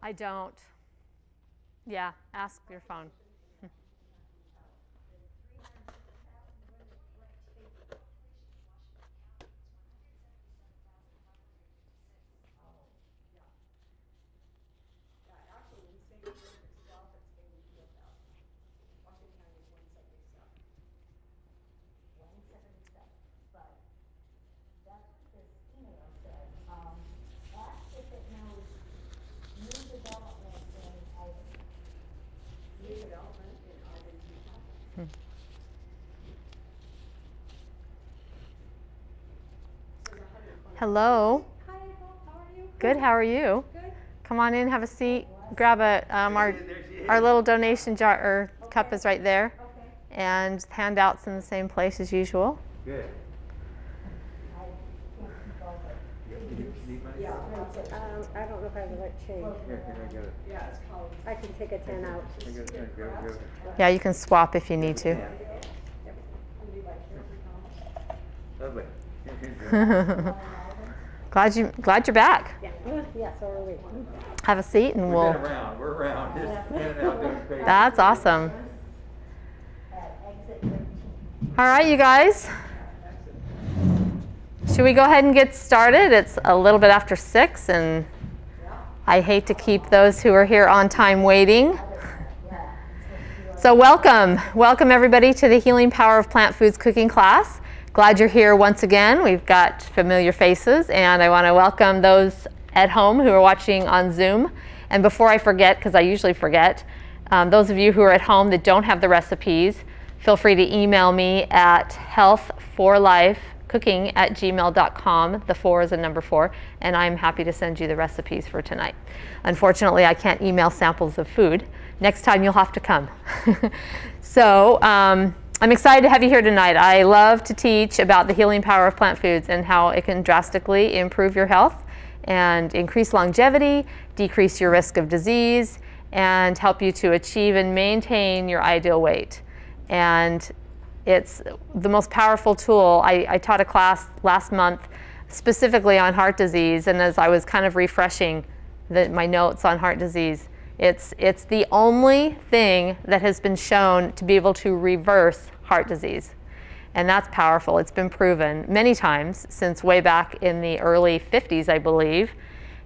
I don't. Yeah, ask your phone. Hello. Hi, April. How are you? Good. How are you? Good. Come on in, have a seat. Grab our little donation jar or cup is right there, and handouts in the same place as usual. Good. I don't know if I have the right change. Here, can I get it? Yeah, it's called. I can take a 10 out. I get it. Go. Yeah, you can swap if you need to. Lovely. Glad you're back. Yeah. Yeah, so are we. Have a seat and We're around. Just in and out doing crazy. That's awesome. All right, you guys. Should we go ahead and get started? It's a little bit after 6, and I hate to keep those who are here on time waiting. So welcome everybody to the Healing Power of Plant Foods cooking class. Glad you're here once again. We've got familiar faces, and I want to welcome those at home who are watching on Zoom. And before I forget, because I usually forget, those of you who are at home that don't have the recipes, feel free to email me at health4lifecooking@gmail.com. The 4 is a number 4, and I'm happy to send you the recipes for tonight. Unfortunately, I can't email samples of food. Next time you'll have to come. So I'm excited to have you here tonight. I love to teach about the healing power of plant foods and how it can drastically improve your health and increase longevity, decrease your risk of disease, and help you to achieve and maintain your ideal weight. And it's the most powerful tool. I taught a class last month specifically on heart disease, and as I was kind of refreshing my notes on heart disease, it's the only thing that has been shown to be able to reverse heart disease. And that's powerful. It's been proven many times since way back in the early 50s, I believe.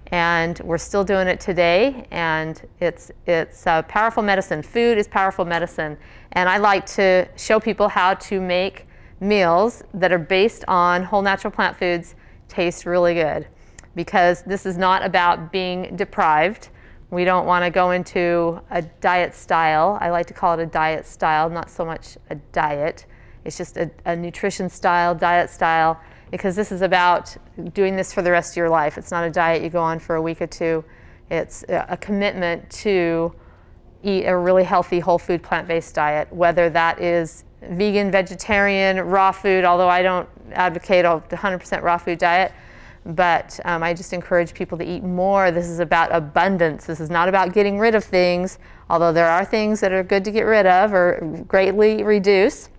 And we're still doing it today. And it's powerful medicine. Food is powerful medicine. And I like to show people how to make meals that are based on whole natural plant foods taste really good. Because this is not about being deprived. We don't want to go into a diet style. I like to call it a diet style, not so much a diet. It's just a nutrition style, diet style, because this is about doing this for the rest of your life. It's not a diet you go on for a week or two. It's a commitment to eat a really healthy, whole food, plant-based diet, whether that is vegan, vegetarian, raw food, although I don't advocate a 100% raw food diet. But I just encourage people to eat more. This is about abundance. This is not about getting rid of things, although there are things that are good to get rid of or greatly reduce.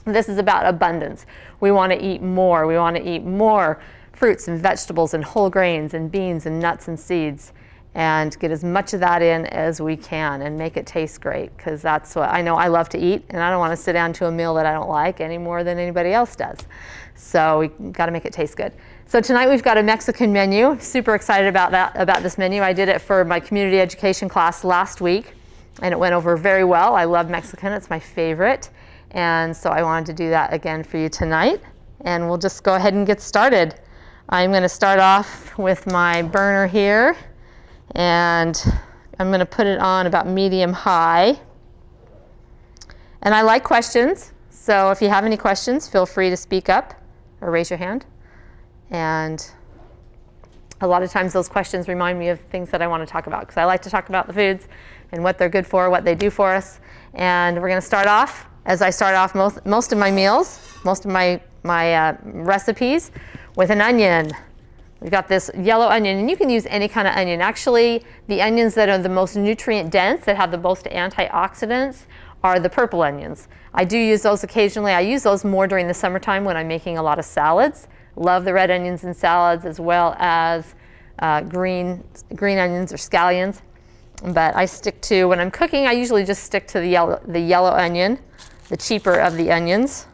This is about abundance. We want to eat more. We want to eat more fruits and vegetables and whole grains and beans and nuts and seeds, and get as much of that in as we can and make it taste great, because that's what I know I love to eat, and I don't want to sit down to a meal that I don't like any more than anybody else does. So we got to make it taste good. So tonight we've got a Mexican menu. I'm super excited about this menu. I did it for my community education class last week, and it went over very well. I love Mexican. It's my favorite. And so I wanted to do that again for you tonight. And we'll just go ahead and get started. I'm going to start off with my burner here, and I'm going to put it on about medium high. And I like questions, so if you have any questions, feel free to speak up or raise your hand. And a lot of times those questions remind me of things that I want to talk about, because I like to talk about the foods and what they're good for, what they do for us. And we're going to start off, as I start off most of my meals, most of my recipes, with an onion. We've got this yellow onion, and you can use any kind of onion. Actually, the onions that are the most nutrient dense, that have the most antioxidants, are the purple onions. I do use those occasionally. I use those more during the summertime when I'm making a lot of salads. Love the red onions in salads, as well as green onions or scallions. But I stick to, when I'm cooking, I usually just stick to the yellow onion, the cheaper of the onions.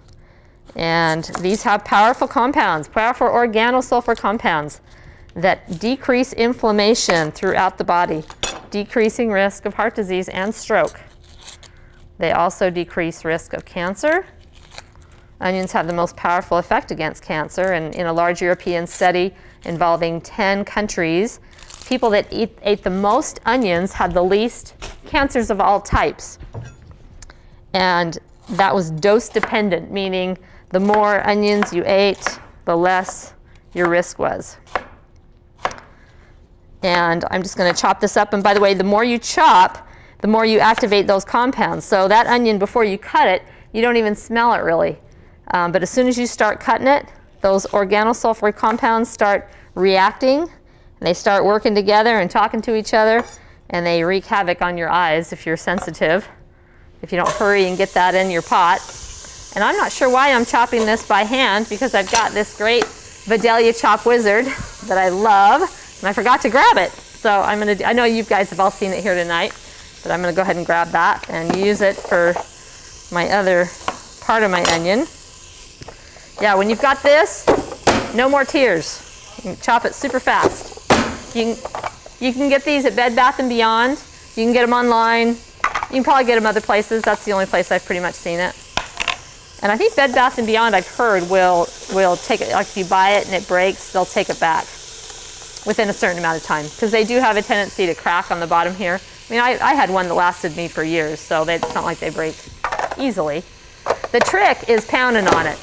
And these have powerful compounds, powerful organosulfur compounds that decrease inflammation throughout the body, decreasing risk of heart disease and stroke. They also decrease risk of cancer. Onions have the most powerful effect against cancer, and in a large European study involving 10 countries, people that ate the most onions had the least cancers of all types. And that was dose dependent, meaning the more onions you ate, the less your risk was. And I'm just going to chop this up. And by the way, the more you chop, the more you activate those compounds. So that onion, before you cut it, you don't even smell it really. But as soon as you start cutting it, those organosulfur compounds start reacting, and they start working together and talking to each other, and they wreak havoc on your eyes if you're sensitive, if you don't hurry and get that in your pot. And I'm not sure why I'm chopping this by hand, because I've got this great Vidalia Chop Wizard that I love, and I forgot to grab it. So I know you guys have all seen it here tonight, but I'm going to go ahead and grab that and use it for my other part of my onion. Yeah, when you've got this, no more tears. You can chop it super fast. You can get these at Bed Bath & Beyond. You can get them online. You can probably get them other places. That's the only place I've pretty much seen it. And I think Bed Bath & Beyond, I've heard, will take it, like if you buy it and it breaks, they'll take it back within a certain amount of time, because they do have a tendency to crack on the bottom here. I mean, I had one that lasted me for years, so it's not like they break easily. The trick is pounding on it.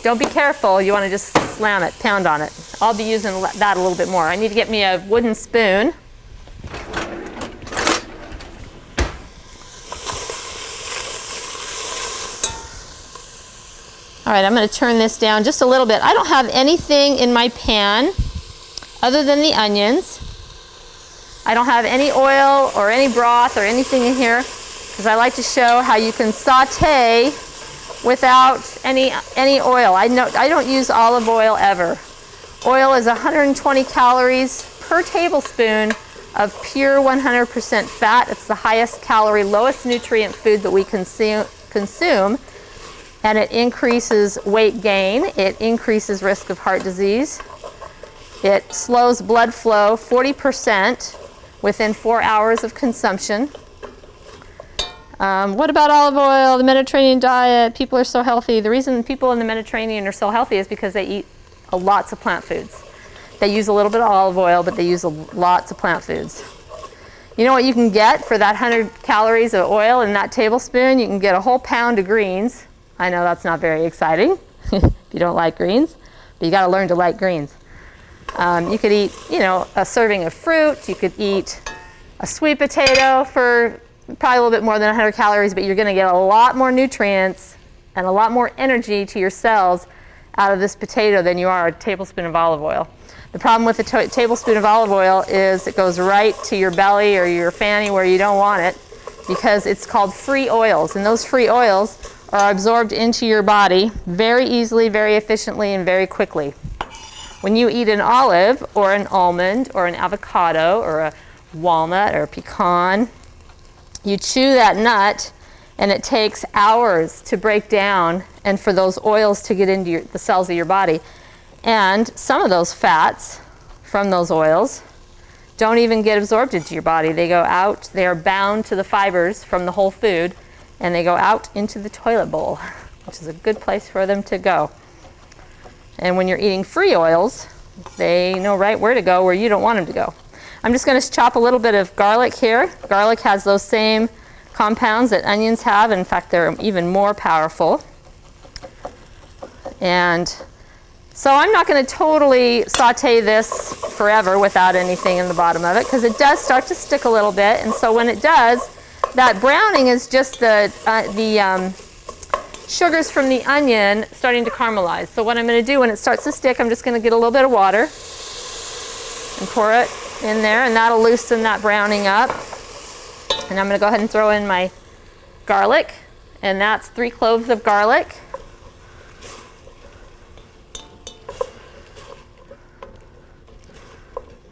Don't be careful. You want to just slam it, pound on it. I'll be using that a little bit more. I need to get me a wooden spoon. All right, I'm going to turn this down just a little bit. I don't have anything in my pan other than the onions. I don't have any oil or any broth or anything in here, because I like to show how you can saute without any oil. I don't use olive oil ever. Oil is 120 calories per tablespoon of pure 100% fat. It's the highest calorie, lowest nutrient food that we consume, and it increases weight gain. It increases risk of heart disease. It slows blood flow 40% within 4 hours of consumption. What about olive oil, the Mediterranean diet? People are so healthy. The reason people in the Mediterranean are so healthy is because they eat lots of plant foods. They use a little bit of olive oil, but they use lots of plant foods. You know what you can get for that 100 calories of oil in that tablespoon? You can get a whole pound of greens. I know that's not very exciting if you don't like greens, but you got to learn to like greens. You could eat, a serving of fruit. You could eat a sweet potato for probably a little bit more than 100 calories, but you're going to get a lot more nutrients and a lot more energy to your cells out of this potato than you are a tablespoon of olive oil. The problem with a tablespoon of olive oil is it goes right to your belly or your fanny where you don't want it, because it's called free oils, and those free oils are absorbed into your body very easily, very efficiently, and very quickly. When you eat an olive or an almond or an avocado or a walnut or a pecan, you chew that nut, and it takes hours to break down and for those oils to get into the cells of your body. And some of those fats from those oils don't even get absorbed into your body. They go out, they are bound to the fibers from the whole food, and they go out into the toilet bowl, which is a good place for them to go. And when you're eating free oils, they know right where to go where you don't want them to go. I'm just going to chop a little bit of garlic here. Garlic has those same compounds that onions have. In fact, they're even more powerful. And so I'm not going to totally saute this forever without anything in the bottom of it, because it does start to stick a little bit. And so when it does, that browning is just the sugars from the onion starting to caramelize. So what I'm going to do when it starts to stick, I'm just going to get a little bit of water and pour it in there, and that'll loosen that browning up. And I'm going to go ahead and throw in my garlic, and that's 3 cloves of garlic.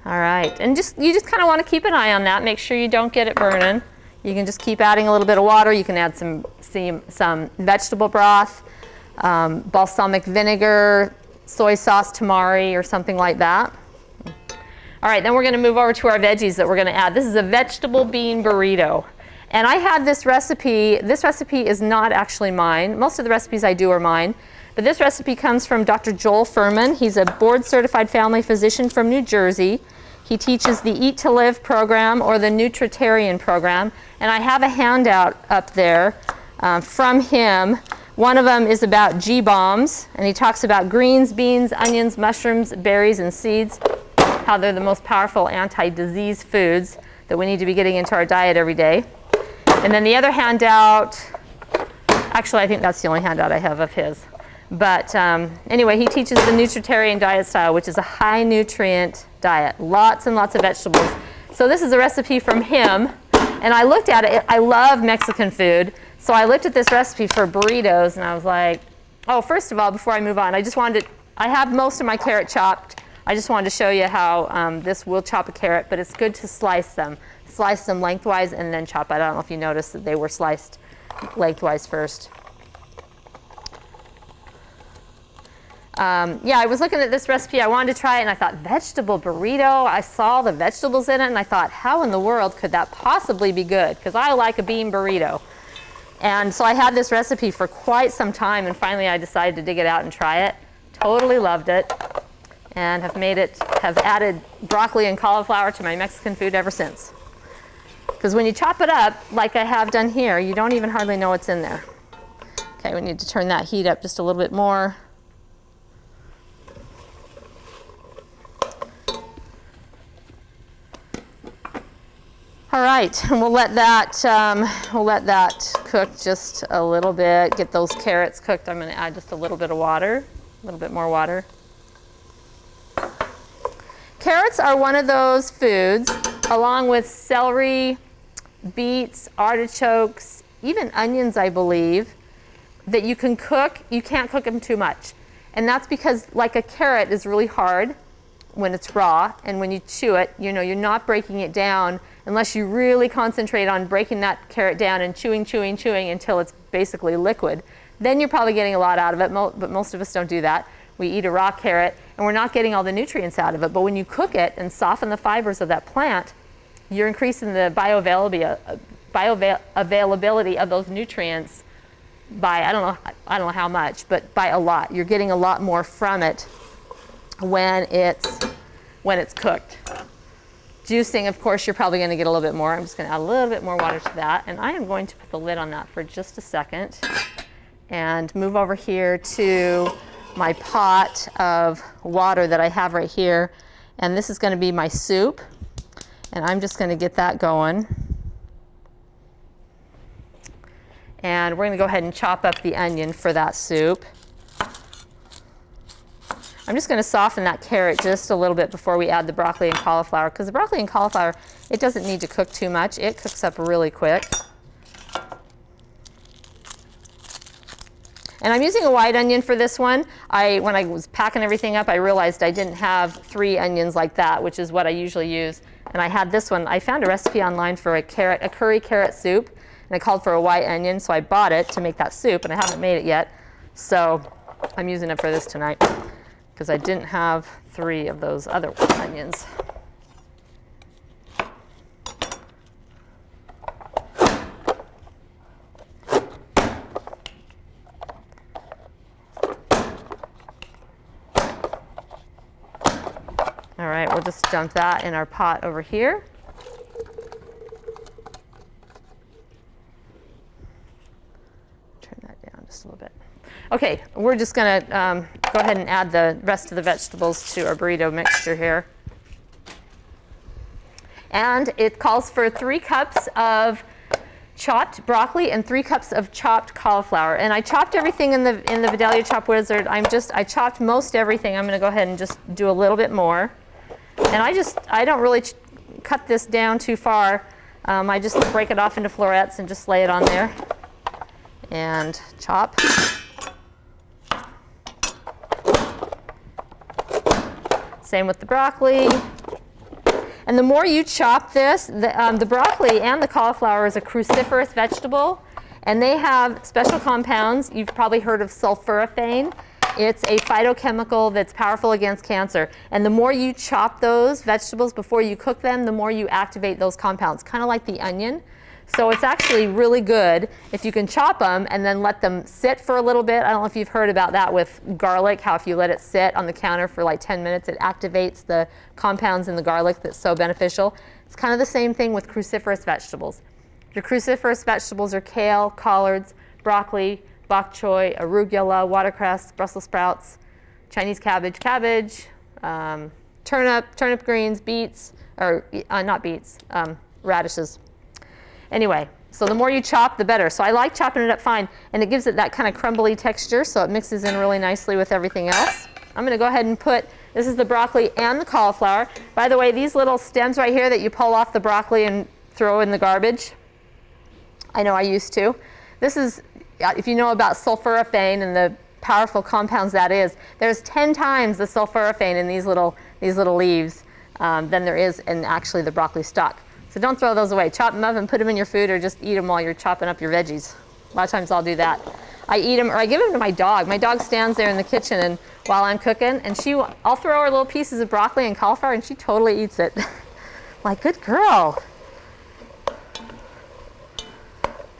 All right, and you just kind of want to keep an eye on that. Make sure you don't get it burning. You can just keep adding a little bit of water. You can add some vegetable broth, balsamic vinegar, soy sauce tamari, or something like that. All right, then we're going to move over to our veggies that we're going to add. This is a vegetable bean burrito. And I had this recipe. This recipe is not actually mine. Most of the recipes I do are mine. But this recipe comes from Dr. Joel Furman. He's a board-certified family physician from New Jersey. He teaches the Eat to Live program or the Nutritarian program. And I have a handout up there from him. One of them is about G-bombs. And he talks about greens, beans, onions, mushrooms, berries, and seeds, how they're the most powerful anti-disease foods that we need to be getting into our diet every day. And then the other handout, actually I think that's the only handout I have of his. But anyway, he teaches the Nutritarian diet style, which is a high nutrient diet. Lots and lots of vegetables. So this is a recipe from him. And I looked at it. I love Mexican food. So I looked at this recipe for burritos and I was like, oh, first of all, before I move on, I have most of my carrot chopped. I just wanted to show you how this will chop a carrot, but it's good to slice them. Slice them lengthwise and then chop. I don't know if you noticed that they were sliced lengthwise first. Yeah, I was looking at this recipe. I wanted to try it, and I thought, vegetable burrito. I saw the vegetables in it, and I thought, how in the world could that possibly be good? Because I like a bean burrito. And so I had this recipe for quite some time, and finally I decided to dig it out and try it. Totally loved it, and have added broccoli and cauliflower to my Mexican food ever since. Because when you chop it up, like I have done here, you don't even hardly know what's in there. Okay, we need to turn that heat up just a little bit more. All right, and we'll let that cook just a little bit. Get those carrots cooked. I'm going to add just a little bit of water, a little bit more water. Carrots are one of those foods, along with celery, beets, artichokes, even onions, I believe, that you can cook. You can't cook them too much, and that's because, like a carrot is really hard when it's raw, and when you chew it, you're not breaking it down unless you really concentrate on breaking that carrot down and chewing until it's basically liquid. Then you're probably getting a lot out of it, but most of us don't do that. We eat a raw carrot, and we're not getting all the nutrients out of it. But when you cook it and soften the fibers of that plant, you're increasing the bioavailability of those nutrients by, I don't know how much, but by a lot. You're getting a lot more from it when it's cooked. Juicing, of course, you're probably going to get a little bit more. I'm just going to add a little bit more water to that, and I am going to put the lid on that for just a second and move over here to my pot of water that I have right here, and this is going to be my soup, and I'm just going to get that going. And we're going to go ahead and chop up the onion for that soup. I'm just going to soften that carrot just a little bit before we add the broccoli and cauliflower, because the broccoli and cauliflower, it doesn't need to cook too much. It cooks up really quick. And I'm using a white onion for this one. When I was packing everything up, I realized I didn't have 3 onions like that, which is what I usually use. And I had this one. I found a recipe online for a curry carrot soup, and it called for a white onion, so I bought it to make that soup, and I haven't made it yet. So I'm using it for this tonight, because I didn't have 3 of those other onions. All right, we'll just dump that in our pot over here. Turn that down just a little bit. Okay, we're just going to go ahead and add the rest of the vegetables to our burrito mixture here. And it calls for 3 cups of chopped broccoli and 3 cups of chopped cauliflower. And I chopped everything in the Vidalia Chop Wizard. I chopped most everything. I'm going to go ahead and just do a little bit more. And I don't really cut this down too far. I just break it off into florets and just lay it on there and chop. Same with the broccoli. And the more you chop this, the broccoli and the cauliflower is a cruciferous vegetable, and they have special compounds. You've probably heard of sulforaphane. It's a phytochemical that's powerful against cancer. And the more you chop those vegetables before you cook them, the more you activate those compounds, kind of like the onion. So it's actually really good if you can chop them and then let them sit for a little bit. I don't know if you've heard about that with garlic, how if you let it sit on the counter for like 10 minutes, it activates the compounds in the garlic that's so beneficial. It's kind of the same thing with cruciferous vegetables. Your cruciferous vegetables are kale, collards, broccoli, bok choy, arugula, watercress, Brussels sprouts, Chinese cabbage, turnip greens, beets, or not beets, radishes. Anyway, so the more you chop, the better. So I like chopping it up fine, and it gives it that kind of crumbly texture, so it mixes in really nicely with everything else. I'm going to go ahead and this is the broccoli and the cauliflower. By the way, these little stems right here that you pull off the broccoli and throw in the garbage, I know I used to. This is, if you know about sulforaphane and the powerful compounds that is, there's 10 times the sulforaphane in these little leaves than there is in actually the broccoli stalk. So don't throw those away. Chop them up and put them in your food, or just eat them while you're chopping up your veggies. A lot of times I'll do that. I eat them, or I give them to my dog. My dog stands there in the kitchen and while I'm cooking, and I'll throw her little pieces of broccoli and cauliflower, and she totally eats it. Like, good girl.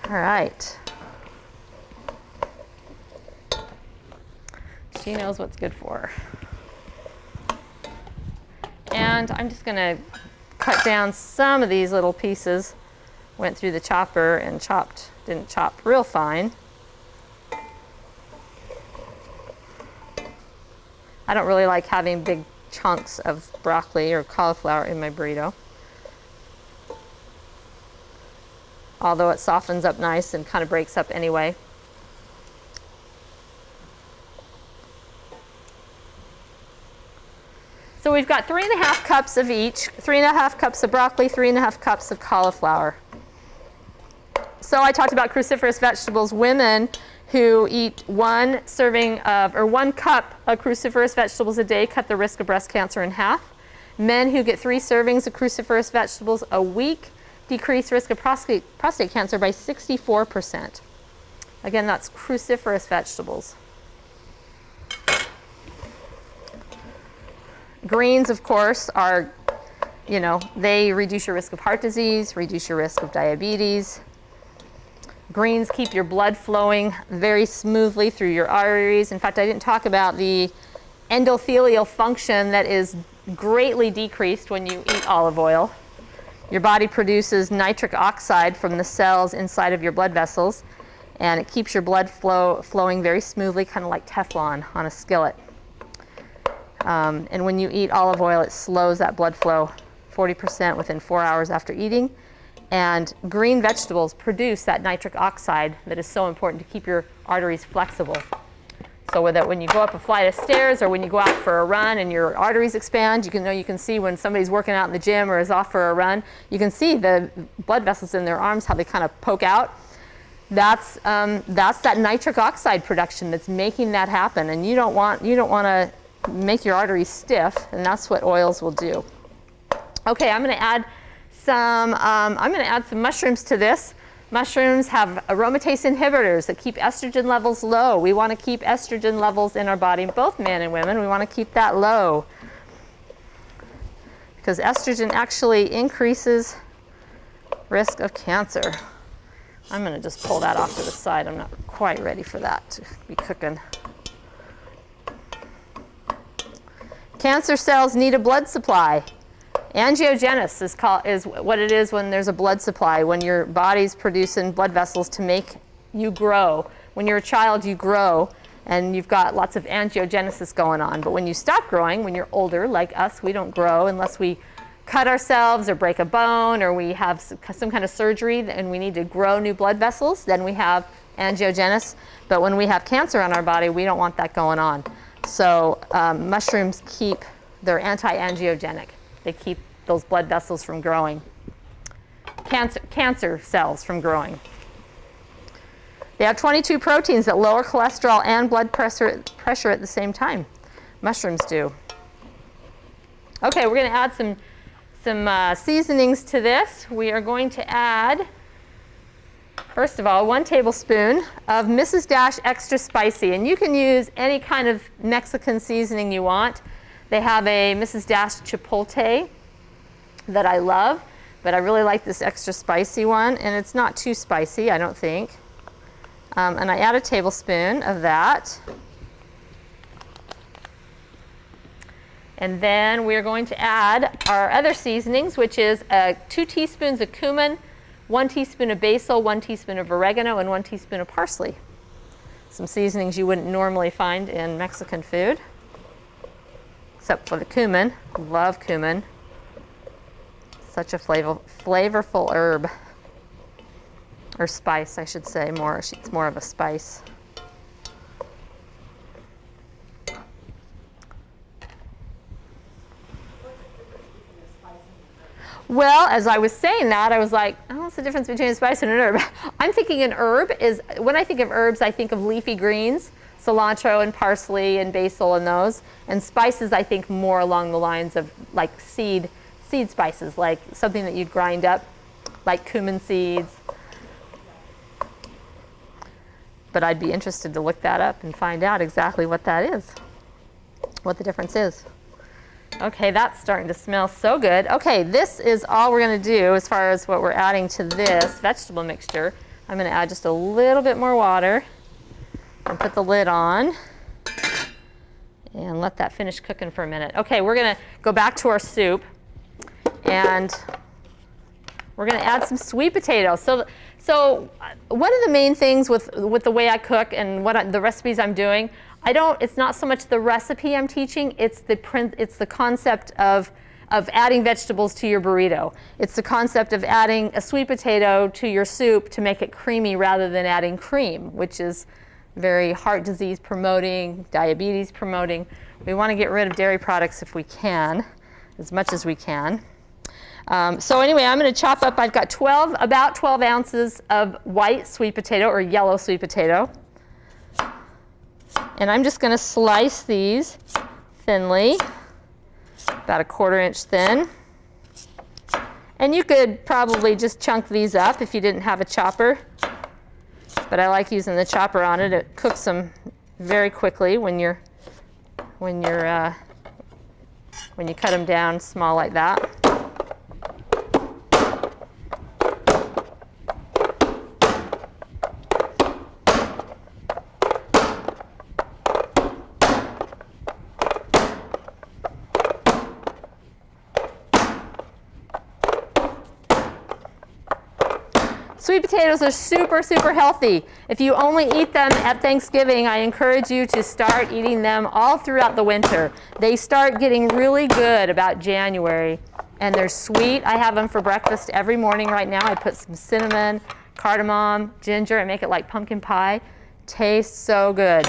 All right. She knows what's good for her. And I'm just going to cut down some of these little pieces. Went through the chopper and didn't chop real fine. I don't really like having big chunks of broccoli or cauliflower in my burrito. Although it softens up nice and kind of breaks up anyway. So we've got 3½ cups of each, 3½ cups of broccoli, 3½ cups of cauliflower. So I talked about cruciferous vegetables. Women who eat 1 cup of cruciferous vegetables a day cut the risk of breast cancer in half. Men who get 3 servings of cruciferous vegetables a week decrease risk of prostate cancer by 64%. Again, that's cruciferous vegetables. Greens, of course, are, they reduce your risk of heart disease, reduce your risk of diabetes. Greens keep your blood flowing very smoothly through your arteries. In fact, I didn't talk about the endothelial function that is greatly decreased when you eat olive oil. Your body produces nitric oxide from the cells inside of your blood vessels, and it keeps your blood flowing very smoothly, kind of like Teflon on a skillet. And when you eat olive oil, it slows that blood flow 40% within 4 hours after eating. And green vegetables produce that nitric oxide that is so important to keep your arteries flexible. So that when you go up a flight of stairs or when you go out for a run and your arteries expand, you can see when somebody's working out in the gym or is off for a run, you can see the blood vessels in their arms, how they kind of poke out. That's that nitric oxide production that's making that happen. And you don't want to make your arteries stiff, and that's what oils will do. Okay, I'm going to add some mushrooms to this. Mushrooms have aromatase inhibitors that keep estrogen levels low. We want to keep estrogen levels in our body, both men and women. We want to keep that low because estrogen actually increases risk of cancer. I'm going to just pull that off to the side. I'm not quite ready for that to be cooking. Cancer cells need a blood supply. Angiogenesis is what it is when there's a blood supply, when your body's producing blood vessels to make you grow. When you're a child, you grow, and you've got lots of angiogenesis going on. But when you stop growing, when you're older, like us, we don't grow unless we cut ourselves or break a bone or we have some kind of surgery and we need to grow new blood vessels, then we have angiogenesis. But when we have cancer on our body, we don't want that going on. So mushrooms they're anti-angiogenic. They keep those blood vessels from growing, cancer cells from growing. They have 22 proteins that lower cholesterol and blood pressure at the same time. Mushrooms do. Okay, we're going to add some seasonings to this. We are going to add, first of all, 1 tablespoon of Mrs. Dash Extra Spicy. And you can use any kind of Mexican seasoning you want. They have a Mrs. Dash Chipotle that I love, but I really like this extra spicy one, and it's not too spicy, I don't think. And I add a tablespoon of that. And then we're going to add our other seasonings, which is 2 teaspoons of cumin, 1 teaspoon of basil, 1 teaspoon of oregano, and 1 teaspoon of parsley. Some seasonings you wouldn't normally find in Mexican food, except for the cumin. Love cumin. Such a flavorful herb, or spice, I should say. It's more of a spice. Well, as I was saying that, I was like, oh, what's the difference between a spice and an herb? I'm thinking an herb is, when I think of herbs, I think of leafy greens, cilantro and parsley and basil and those. And spices, I think more along the lines of like seed spices, like something that you'd grind up, like cumin seeds. But I'd be interested to look that up and find out exactly what that is, what the difference is. Okay, that's starting to smell so good. Okay, this is all we're going to do as far as what we're adding to this vegetable mixture. I'm going to add just a little bit more water and put the lid on and let that finish cooking for a minute. Okay, we're going to go back to our soup, and we're going to add some sweet potatoes. So one of the main things with the way I cook and the recipes I'm doing, it's not so much the recipe I'm teaching, it's the concept of adding vegetables to your burrito. It's the concept of adding a sweet potato to your soup to make it creamy rather than adding cream, which is very heart disease promoting, diabetes promoting. We want to get rid of dairy products if we can, as much as we can. So anyway, I'm going to chop up, I've got about 12 ounces of white sweet potato or yellow sweet potato. And I'm just going to slice these thinly, about 1/4 inch thin. And you could probably just chunk these up if you didn't have a chopper. But I like using the chopper on it. It cooks them very quickly when you cut them down small like that. Sweet potatoes are super, super healthy. If you only eat them at Thanksgiving, I encourage you to start eating them all throughout the winter. They start getting really good about January, and they're sweet. I have them for breakfast every morning right now. I put some cinnamon, cardamom, ginger, and make it like pumpkin pie. Tastes so good.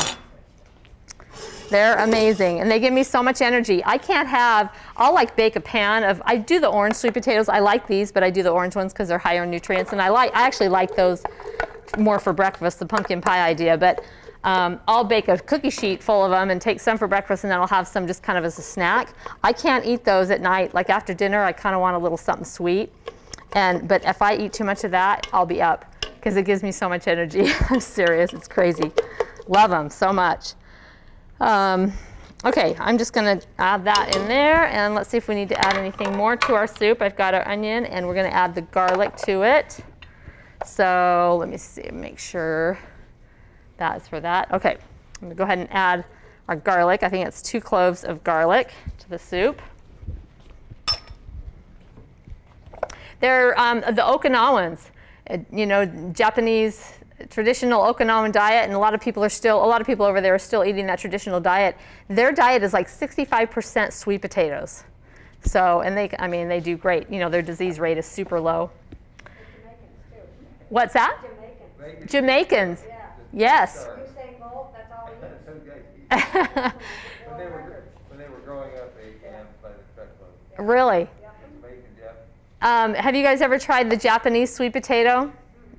They're amazing, and they give me so much energy. I'll like bake a pan of, I do the orange sweet potatoes. I like these, but I do the orange ones because they're higher in nutrients, and I actually like those more for breakfast, the pumpkin pie idea, but I'll bake a cookie sheet full of them and take some for breakfast, and then I'll have some just kind of as a snack. I can't eat those at night. Like after dinner, I kind of want a little something sweet, but if I eat too much of that, I'll be up because it gives me so much energy. I'm serious, it's crazy. Love them so much. Okay, I'm just going to add that in there, and let's see if we need to add anything more to our soup. I've got our onion, and we're going to add the garlic to it. So let me see, make sure that's for that. Okay, I'm going to go ahead and add our garlic. I think it's 2 cloves of garlic to the soup. They're the Okinawans, Japanese traditional Okinawan diet, and a lot of people over there are still eating that traditional diet. Their diet is like 65% sweet potatoes. So, and they do great. Their disease rate is super low. Jamaicans too. What's that? Jamaicans. Jamaicans. Yeah. Yes. Usain Bolt, that's all he eats. Okay. When they were growing up, they camped by the truckload. Really? Jamaican, yeah. Have you guys ever tried the Japanese sweet potato?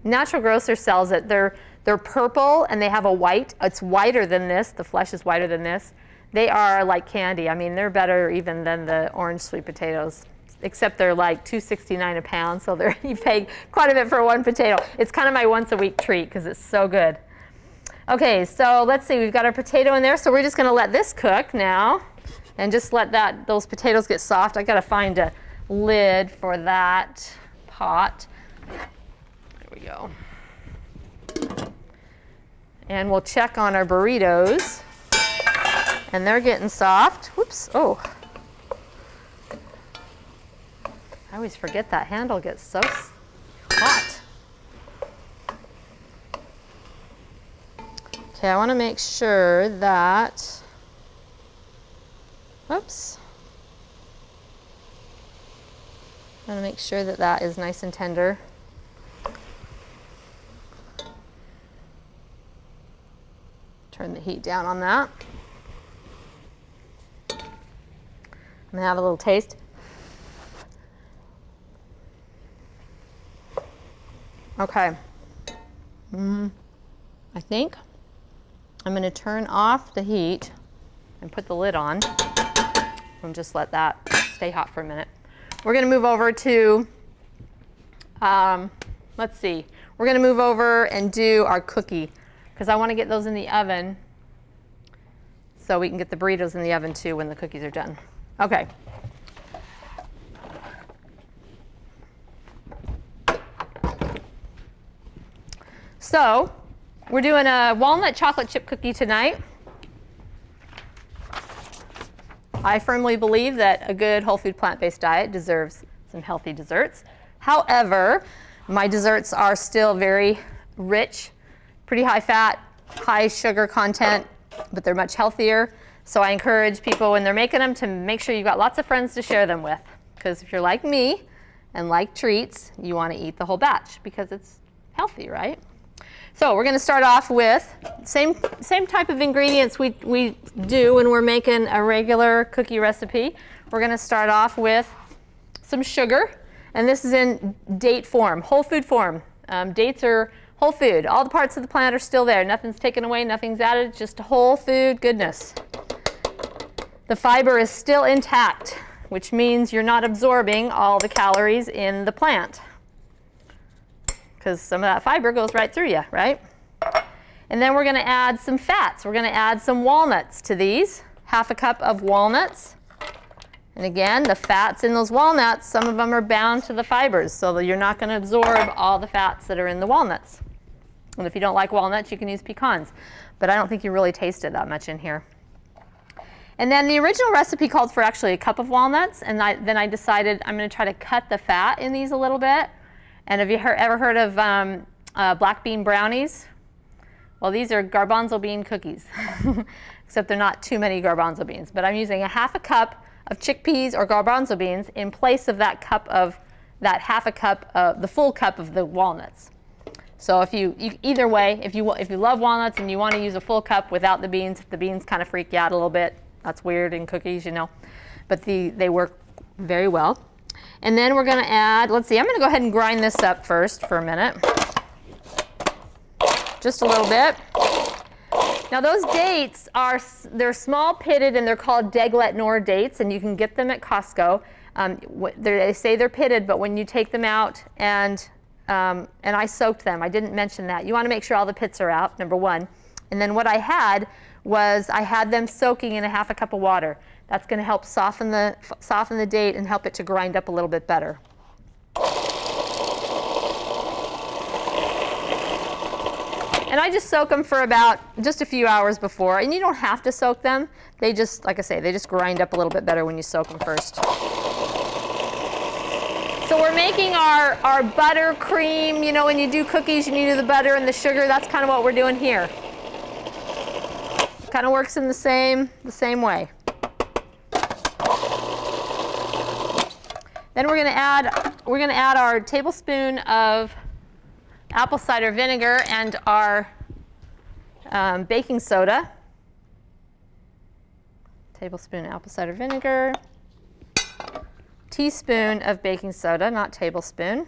Natural Grocer sells it. They're purple, and they have a white. It's whiter than this. The flesh is whiter than this. They are like candy. I mean, they're better even than the orange sweet potatoes. except they're like $2.69 a pound, so you pay quite a bit for one potato. It's kind of my once a week treat because it's so good. Okay, so let's see, we've got our potato in there, so we're just going to let this cook now and just let those potatoes get soft. I got to find a lid for that pot. There we go. And we'll check on our burritos, and they're getting soft. Whoops, oh. I always forget that handle gets so hot. Okay, I want to make sure that, whoops. I want to make sure that that is nice and tender. Turn the heat down on that. I'm going to have a little taste. Okay. I think I'm going to turn off the heat and put the lid on and just let that stay hot for a minute. We're going to move over to, let's see, we're going to move over and do our cookie because I want to get those in the oven so we can get the burritos in the oven too when the cookies are done. Okay. So we're doing a walnut chocolate chip cookie tonight. I firmly believe that a good whole food plant-based diet deserves some healthy desserts. However, my desserts are still very rich, pretty high fat, high sugar content, but they're much healthier. So I encourage people when they're making them to make sure you've got lots of friends to share them with. Because if you're like me and like treats, you want to eat the whole batch because it's healthy, right? So we're going to start off with same type of ingredients we do when we're making a regular cookie recipe. We're going to start off with some sugar, and this is in date form, whole food form. Dates are whole food. All the parts of the plant are still there. Nothing's taken away, nothing's added, just whole food goodness. The fiber is still intact, which means you're not absorbing all the calories in the plant, because some of that fiber goes right through you, right? And then we're going to add some fats. We're going to add some walnuts to these, half a cup of walnuts. And again, the fats in those walnuts, some of them are bound to the fibers, so that you're not going to absorb all the fats that are in the walnuts. And if you don't like walnuts, you can use pecans. But I don't think you really taste it that much in here. And then the original recipe called for actually a cup of walnuts, and then I decided I'm going to try to cut the fat in these a little bit. And have you ever heard of black bean brownies? Well, these are garbanzo bean cookies, except they're not too many garbanzo beans. But I'm using half a cup of chickpeas or garbanzo beans in place of that half a cup, the full cup of the walnuts. So if either way, if you love walnuts and you want to use a full cup without the beans, if the beans kind of freak you out a little bit, that's weird in cookies, you know. But they work very well. And then we're going to add, let's see, I'm going to go ahead and grind this up first for a minute. Just a little bit. Now those dates they're small pitted and they're called Deglet Nor dates, and you can get them at Costco. They say they're pitted, but when you take them out and I soaked them, I didn't mention that. You want to make sure all the pits are out, number one. And then what I had was I had them soaking in a half a cup of water. That's going to help soften the date and help it to grind up a little bit better. And I just soak them for about just a few hours before. And you don't have to soak them. They just, like I say, they just grind up a little bit better when you soak them first. So we're making our butter cream. You know, when you do cookies, you need the butter and the sugar. That's kind of what we're doing here. Kind of works in the same way. Then we're going to add our tablespoon of apple cider vinegar and our baking soda. Tablespoon apple cider vinegar. Teaspoon of baking soda, not tablespoon.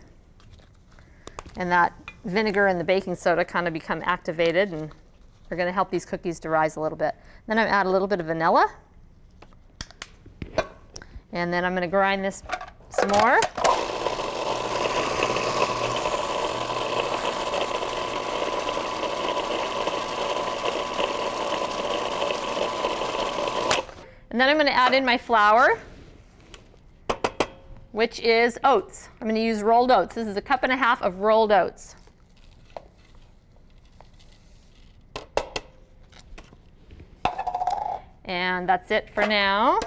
And that vinegar and the baking soda kind of become activated and are going to help these cookies to rise a little bit. Then I add a little bit of vanilla. And then I'm going to grind this some more. And then I'm going to add in my flour, which is oats. I'm going to use rolled oats. This is 1.5 cups of rolled oats. And that's it for now.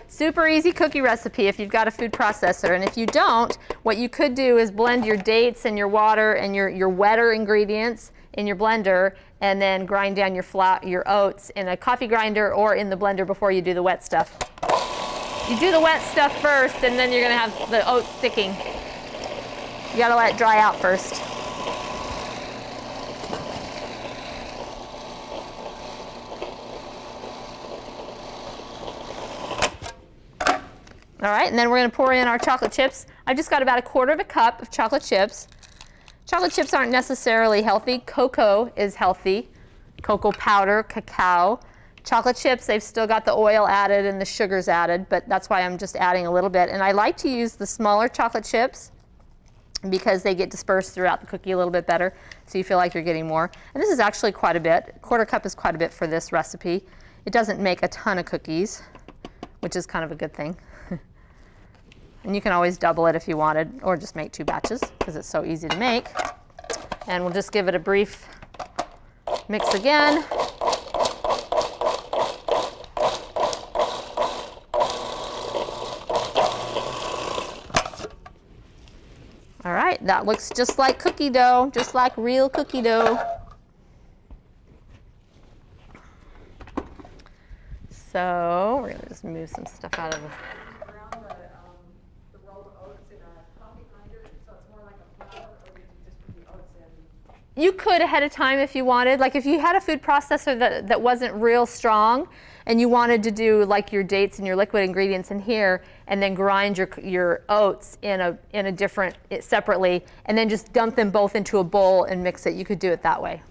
Super easy cookie recipe if you've got a food processor. And if you don't, what you could do is blend your dates and your water and your wetter ingredients in your blender, and then grind down your oats in a coffee grinder or in the blender before you do the wet stuff. You do the wet stuff first, and then you're going to have the oats sticking. You got to let it dry out first. All right, and then we're going to pour in our chocolate chips. I've just got about 1/4 cup of chocolate chips. Chocolate chips aren't necessarily healthy. Cocoa is healthy. Cocoa powder, cacao. Chocolate chips, they've still got the oil added and the sugars added, but that's why I'm just adding a little bit. And I like to use the smaller chocolate chips because they get dispersed throughout the cookie a little bit better, so you feel like you're getting more. And this is actually quite a bit. 1/4 cup is quite a bit for this recipe. It doesn't make a ton of cookies, which is kind of a good thing. And you can always double it if you wanted, or just make 2 batches because it's so easy to make. And we'll just give it a brief mix again. All right, that looks just like cookie dough, just like real cookie dough. So we're gonna just move some stuff out of the You could ahead of time if you wanted. Like if you had a food processor that wasn't real strong and you wanted to do like your dates and your liquid ingredients in here and then grind your oats in a different, separately, and then just dump them both into a bowl and mix it, you could do it that way.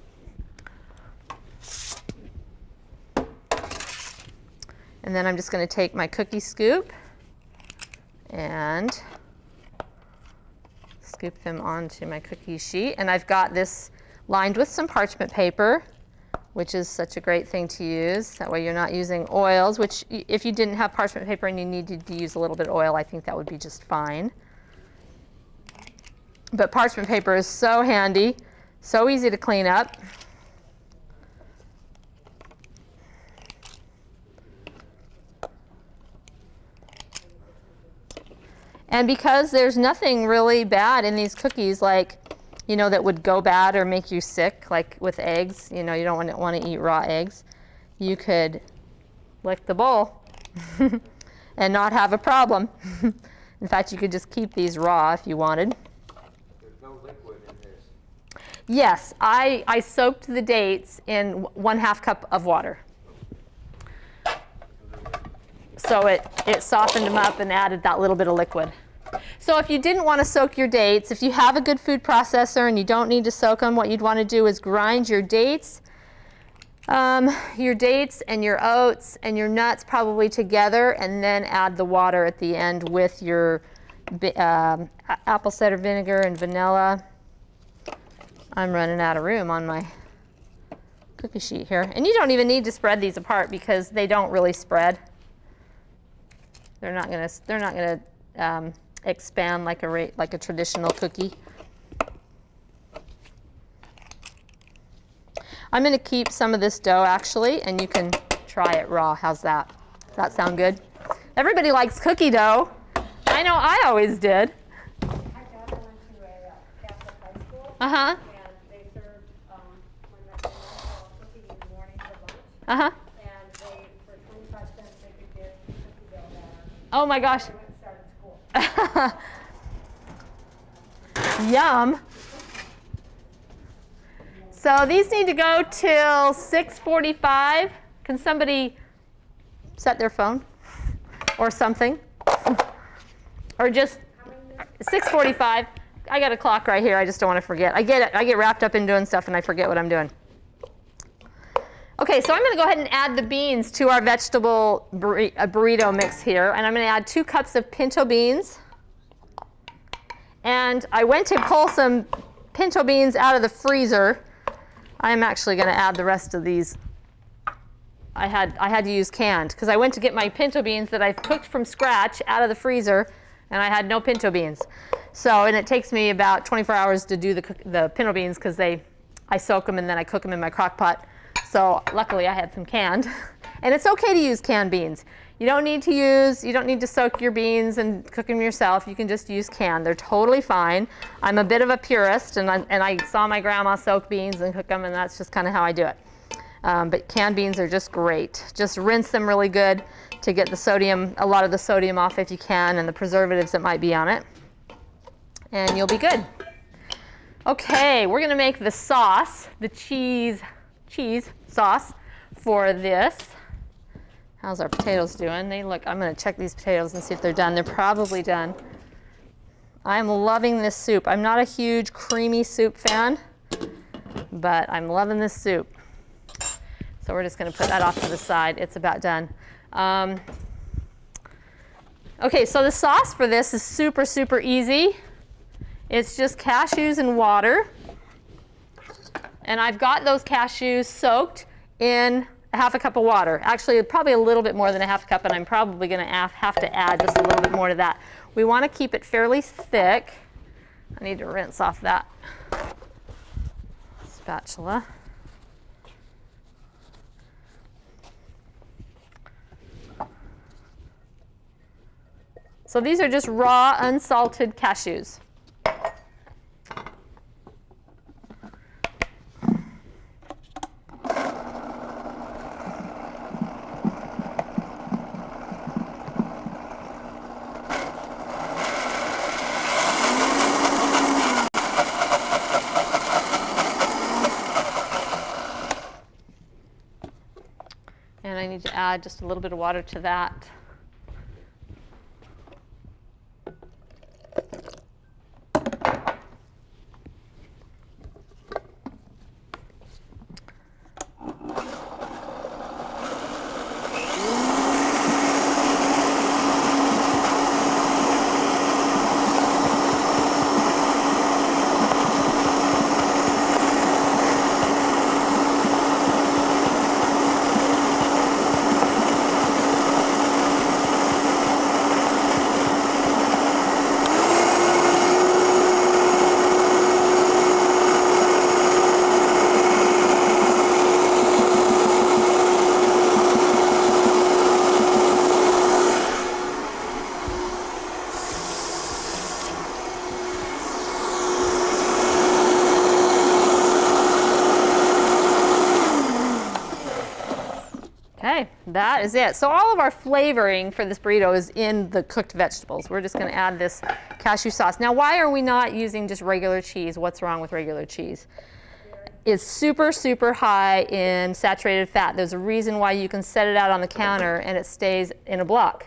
And then I'm just going to take my cookie scoop and scoop them onto my cookie sheet. And I've got this lined with some parchment paper, which is such a great thing to use. That way you're not using oils, which if you didn't have parchment paper and you needed to use a little bit of oil, I think that would be just fine. But parchment paper is so handy, so easy to clean up. And because there's nothing really bad in these cookies, like, you know, that would go bad or make you sick, like with eggs, you know, you don't want to eat raw eggs, you could lick the bowl and not have a problem. In fact, you could just keep these raw if you wanted. There's no liquid in this. Yes, I soaked the dates in 1/2 cup of water. So it softened them up and added that little bit of liquid. So if you didn't want to soak your dates, if you have a good food processor and you don't need to soak them, what you'd want to do is grind your dates and your oats and your nuts probably together, and then add the water at the end with your apple cider vinegar and vanilla. I'm running out of room on my cookie sheet here. And you don't even need to spread these apart because they don't really spread. They're not gonna expand like a traditional cookie. I'm gonna keep some of this dough actually, and you can try it raw. How's that? Does that sound good? Everybody likes cookie dough. I know I always did. My daughter went to a Catholic high school. Uh-huh. And they served cookie in the morning for lunch. Uh-huh. And they, for 25 cents, they could get cookie dough batter. Oh my gosh. They went and started school. Yum. So these need to go till 6:45. Can somebody set their phone or something? Or just 6:45. I got a clock right here. I just don't want to forget. I get wrapped up in doing stuff and I forget what I'm doing. Okay, so I'm going to go ahead and add the beans to our vegetable burrito mix here. And I'm going to add 2 cups of pinto beans. And I went to pull some pinto beans out of the freezer. I'm actually going to add the rest of these. I had to use canned because I went to get my pinto beans that I've cooked from scratch out of the freezer, and I had no pinto beans. So, and it takes me about 24 hours to do the pinto beans because I soak them and then I cook them in my crock pot. So luckily I had some canned. And it's okay to use canned beans. You don't need to soak your beans and cook them yourself. You can just use canned. They're totally fine. I'm a bit of a purist, and I saw my grandma soak beans and cook them, and that's just kind of how I do it. But canned beans are just great. Just rinse them really good to get the sodium, a lot of the sodium off if you can, and the preservatives that might be on it. And you'll be good. Okay, we're going to make the sauce, the cheese sauce for this. How's our potatoes doing? I'm going to check these potatoes and see if they're done. They're probably done. I'm loving this soup. I'm not a huge creamy soup fan, but I'm loving this soup. So we're just going to put that off to the side. It's about done. Okay, so the sauce for this is super, super easy. It's just cashews and water. And I've got those cashews soaked in a half a cup of water. Actually, probably a little bit more than a half cup, and I'm probably going to have to add just a little bit more to that. We want to keep it fairly thick. I need to rinse off that spatula. So these are just raw, unsalted cashews. And I need to add just a little bit of water to that. Okay, that is it. So all of our flavoring for this burrito is in the cooked vegetables. We're just going to add this cashew sauce. Now, why are we not using just regular cheese? What's wrong with regular cheese? It's super, super high in saturated fat. There's a reason why you can set it out on the counter and it stays in a block.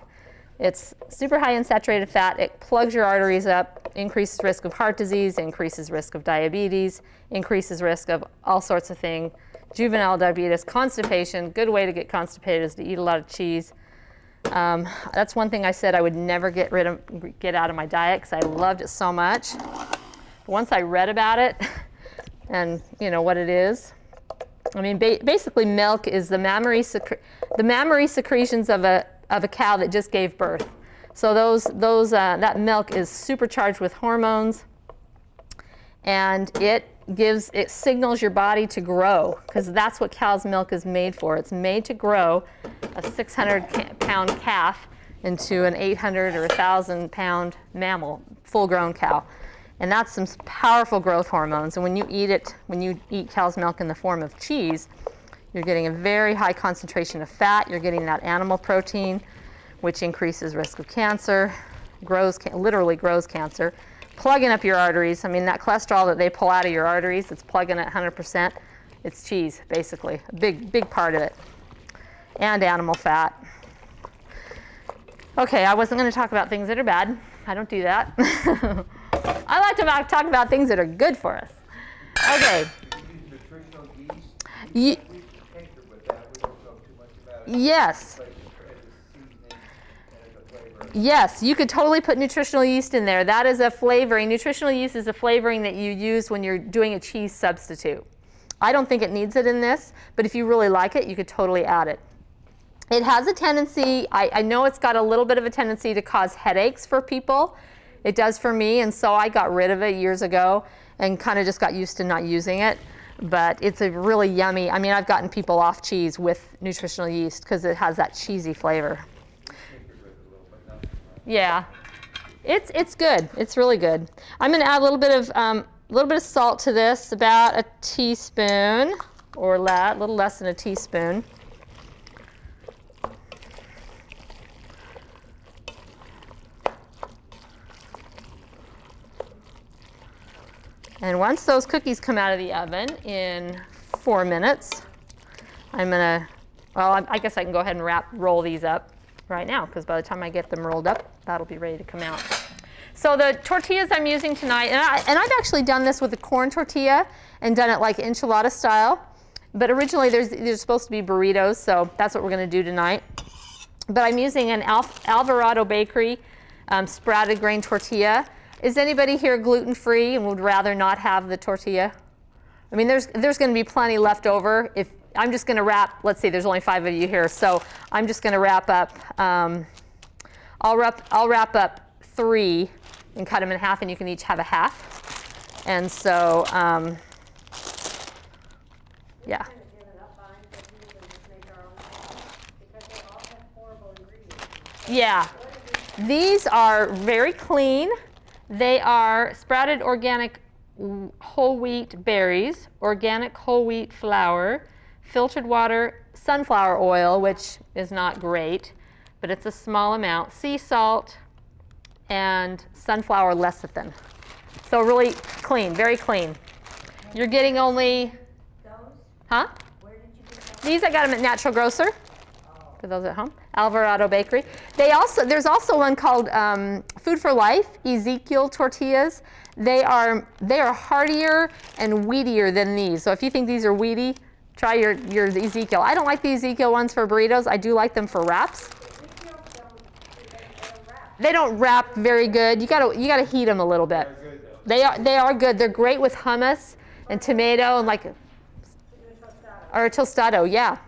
It's super high in saturated fat. It plugs your arteries up, increases risk of heart disease, increases risk of diabetes, increases risk of all sorts of things. Juvenile diabetes, constipation. Good way to get constipated is to eat a lot of cheese. That's one thing I said I would never get out of my diet because I loved it so much. But once I read about it and you know what it is, I mean basically milk is the mammary secretions of a cow that just gave birth. So that milk is supercharged with hormones, and it signals your body to grow, because that's what cow's milk is made for. It's made to grow a 600-pound calf into an 800 or 1,000-pound mammal, full-grown cow. And that's some powerful growth hormones. And when you eat cow's milk in the form of cheese, you're getting a very high concentration of fat. You're getting that animal protein, which increases risk of cancer, literally grows cancer. Plugging up your arteries. I mean, that cholesterol that they pull out of your arteries, it's plugging it 100%. It's cheese, basically, a big part of it. And animal fat. Okay, I wasn't going to talk about things that are bad. I don't do that. I like to talk about things that are good for us. Okay. Nutritional yeast. You, We tinker with Yes. Like, as a seasoning and as a flavor. Yes, you could totally put nutritional yeast in there. That is a flavoring. Nutritional yeast is a flavoring that you use when you're doing a cheese substitute. I don't think it needs it in this, but if you really like it, you could totally add it. It has a tendency, I know it's got a little bit of a tendency to cause headaches for people. It does for me, and so I got rid of it years ago and kind of just got used to not using it. But it's a really yummy, I mean, I've gotten people off cheese with nutritional yeast because it has that cheesy flavor. Yeah, it's good. It's really good. I'm going to add a little bit of salt to this, about a teaspoon or a little less than a teaspoon. And once those cookies come out of the oven in 4 minutes, I'm gonna, well, I guess I can go ahead and roll these up right now, because by the time I get them rolled up, that'll be ready to come out. So the tortillas I'm using tonight, and I've actually done this with a corn tortilla and done it like enchilada style, but originally there's supposed to be burritos, so that's what we're gonna do tonight. But I'm using an Alvarado Bakery sprouted grain tortilla. Is anybody here gluten-free and would rather not have the tortilla? I mean, there's going to be plenty left over. If I'm just going to wrap, let's see, there's only 5 of you here, so I'm just going to wrap up. I'll wrap up 3 and cut them in half, and you can each have a half. And so, yeah. Yeah, these are very clean. They are sprouted organic whole wheat berries, organic whole wheat flour, filtered water, sunflower oil, which is not great, but it's a small amount, sea salt, and sunflower lecithin. So really clean, very clean. You're getting only, huh? Where did you get that? These I got them at Natural Grocer. For those at home, Alvarado Bakery. There's also one called Food for Life, Ezekiel tortillas. They are heartier and wheatier than these. So if you think these are wheaty, try your Ezekiel. I don't like the Ezekiel ones for burritos. I do like them for wraps. They don't wrap very good. You gotta heat them a little bit. They are good. They're great with hummus and tomato and like, or tostado, yeah.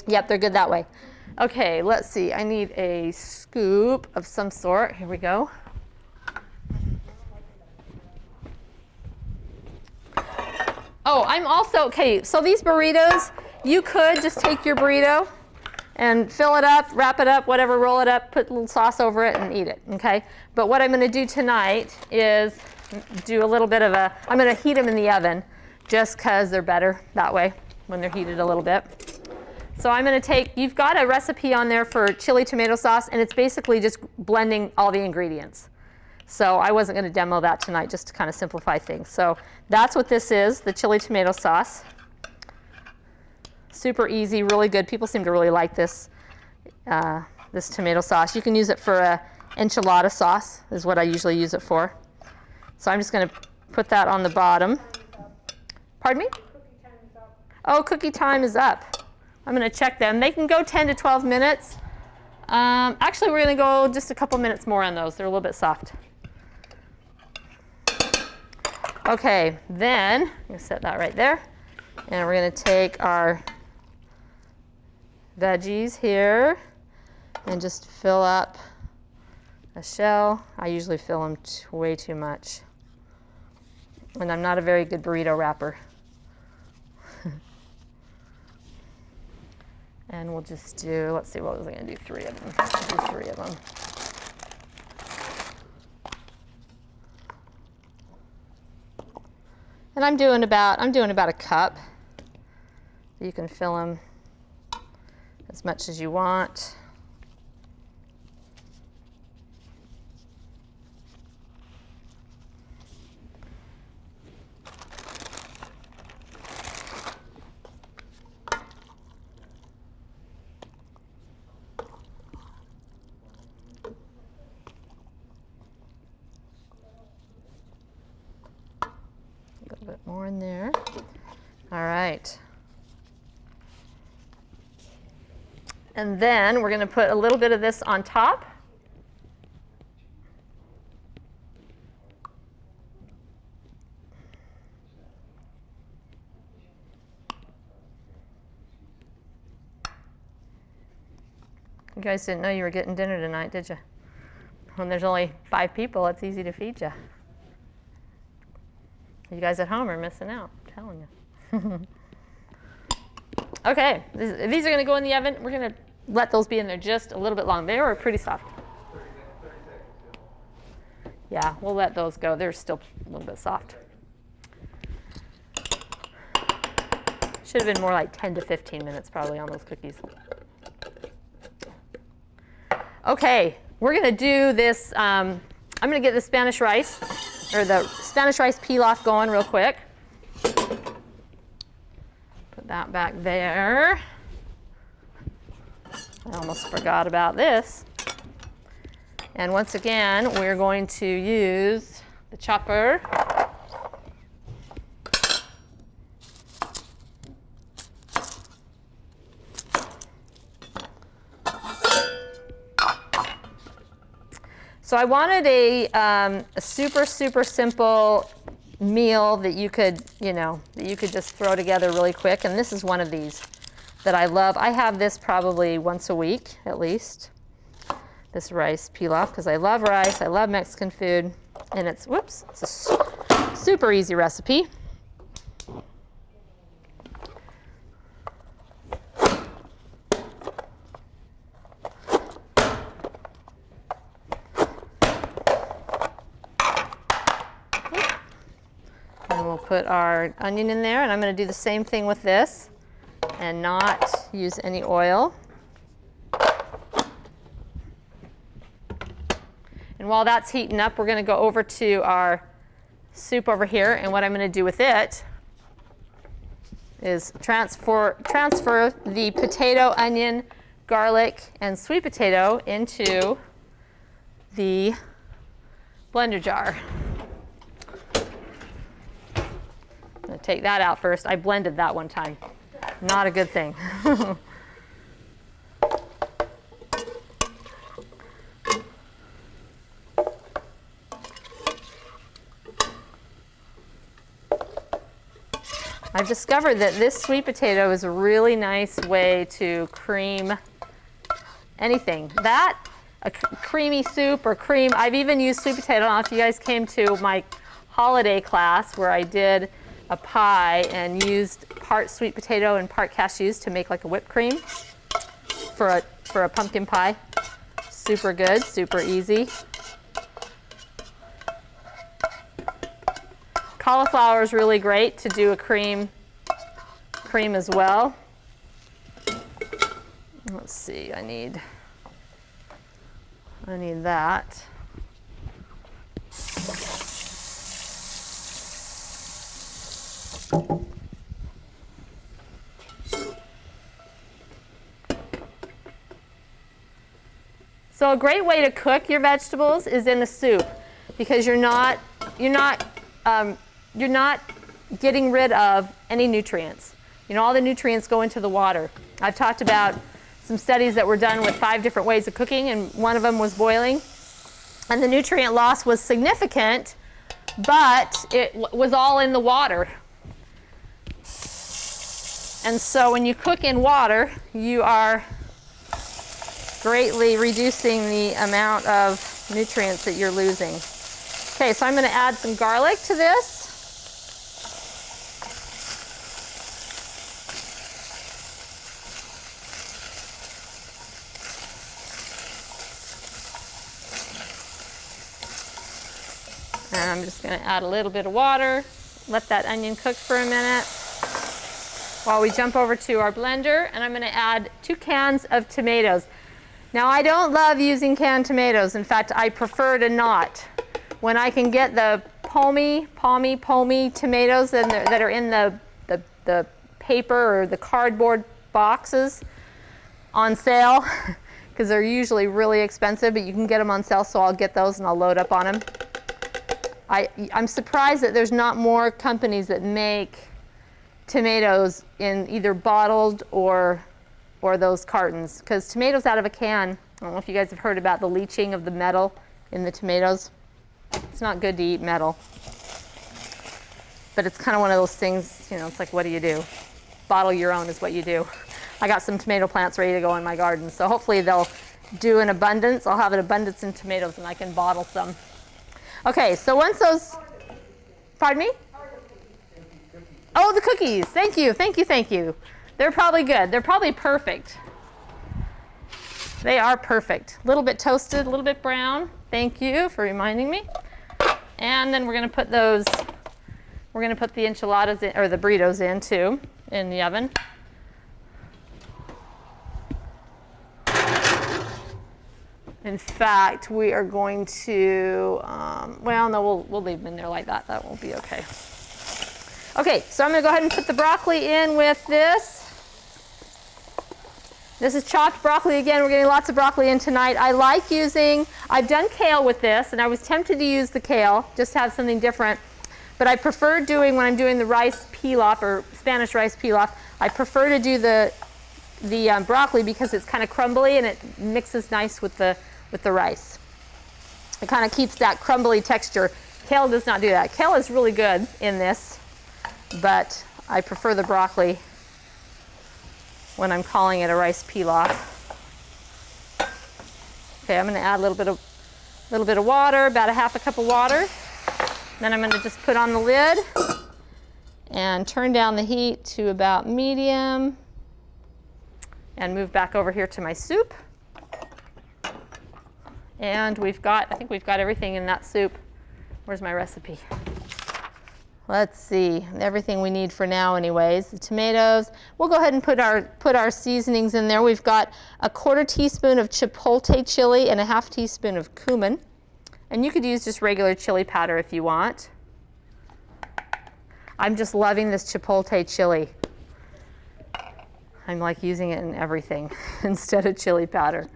Yep, they're good that way. Okay, let's see. I need a scoop of some sort. Here we go. Oh, I'm also, okay, so these burritos, you could just take your burrito and fill it up, wrap it up, whatever, roll it up, put a little sauce over it and eat it, okay? But what I'm gonna do tonight is do a little bit of I'm gonna heat them in the oven just because they're better that way when they're heated a little bit. So I'm going to take, you've got a recipe on there for chili tomato sauce, and it's basically just blending all the ingredients. So I wasn't going to demo that tonight, just to kind of simplify things. So that's what this is, the chili tomato sauce. Super easy, really good. People seem to really like this, this tomato sauce. You can use it for a enchilada sauce, is what I usually use it for. So I'm just going to put that on the bottom. Pardon me? Oh, cookie time is up. I'm going to check them. They can go 10 to 12 minutes. Actually, we're going to go just a couple minutes more on those. They're a little bit soft. Okay, then I'm going to set that right there. And we're going to take our veggies here and just fill up a shell. I usually fill them way too much. And I'm not a very good burrito wrapper. And we'll just do, let's see, what was I going to do? 3 of them. I'll do 3 of them. And I'm doing about a cup. You can fill them as much as you want. A little bit more in there. All right. And then we're going to put a little bit of this on top. You guys didn't know you were getting dinner tonight, did you? When there's only 5 people, it's easy to feed you. You guys at home are missing out, I'm telling you. Okay, these are going to go in the oven. We're going to let those be in there just a little bit long. They are pretty soft. 30 seconds. Yeah, we'll let those go. They're still a little bit soft. Should have been more like 10 to 15 minutes probably on those cookies. Okay, we're going to do this. I'm going to get the Spanish rice, or the Spanish rice pilaf going real quick. Put that back there. I almost forgot about this. And once again, we're going to use the chopper. So I wanted a super, super simple meal that you could, that you could just throw together really quick. And this is one of these that I love. I have this probably once a week at least, this rice pilaf, because I love rice, I love Mexican food, and it's a super easy recipe. And we'll put our onion in there, and I'm going to do the same thing with this and not use any oil. And while that's heating up, we're going to go over to our soup over here, and what I'm going to do with it is transfer the potato, onion, garlic, and sweet potato into the blender jar. I'm going to take that out first. I blended that one time. Not a good thing. I've discovered that this sweet potato is a really nice way to cream anything. That, a creamy soup or cream. I've even used sweet potato. I don't know if you guys came to my holiday class where I did a pie and used part sweet potato and part cashews to make like a whipped cream for a pumpkin pie. Super good, super easy. Cauliflower is really great to do a cream as well. Let's see, I need that. So a great way to cook your vegetables is in a soup, because you're not getting rid of any nutrients. All the nutrients go into the water. I've talked about some studies that were done with 5 different ways of cooking, and one of them was boiling. And the nutrient loss was significant, but it was all in the water. And so when you cook in water, you are greatly reducing the amount of nutrients that you're losing. Okay, so I'm going to add some garlic to this. And I'm just going to add a little bit of water, let that onion cook for a minute while we jump over to our blender, and I'm going to add 2 cans of tomatoes. Now, I don't love using canned tomatoes. In fact, I prefer to not. When I can get the palmy tomatoes that are in the paper or the cardboard boxes on sale, because they're usually really expensive, but you can get them on sale, so I'll get those and I'll load up on them. I'm surprised that there's not more companies that make tomatoes in either bottled or or those cartons, because tomatoes out of a can, I don't know if you guys have heard about the leaching of the metal in the tomatoes. It's not good to eat metal. But it's kind of one of those things, you know, it's like, what do you do? Bottle your own is what you do. I got some tomato plants ready to go in my garden, so hopefully they'll do an abundance. I'll have an abundance in tomatoes and I can bottle some. Okay, so once those, pardon me? Oh, the cookies. Thank you, thank you, thank you. They're probably good. They're probably perfect. They are perfect. A little bit toasted, a little bit brown. Thank you for reminding me. And then we're going to put those, we're going to put the enchiladas in, or the burritos in too, in the oven. In fact, we are going to, well, no, we'll leave them in there like that. That will be okay. Okay, so I'm going to go ahead and put the broccoli in with this. This is chopped broccoli again. We're getting lots of broccoli in tonight. I like using, I've done kale with this, and I was tempted to use the kale, just to have something different. But I prefer doing, when I'm doing the rice pilaf, or Spanish rice pilaf, I prefer to do the broccoli because it's kind of crumbly and it mixes nice with the rice. It kind of keeps that crumbly texture. Kale does not do that. Kale is really good in this, but I prefer the broccoli when I'm calling it a rice pilaf. Okay, I'm going to add a little bit of water, about a half a cup of water. Then I'm going to just put on the lid and turn down the heat to about medium and move back over here to my soup. And we've got, I think we've got everything in that soup. Where's my recipe? Let's see, everything we need for now anyways. The tomatoes, we'll go ahead and put our seasonings in there. We've got a 1/4 teaspoon of chipotle chili and a 1/2 teaspoon of cumin. And you could use just regular chili powder if you want. I'm just loving this chipotle chili. I'm like using it in everything instead of chili powder.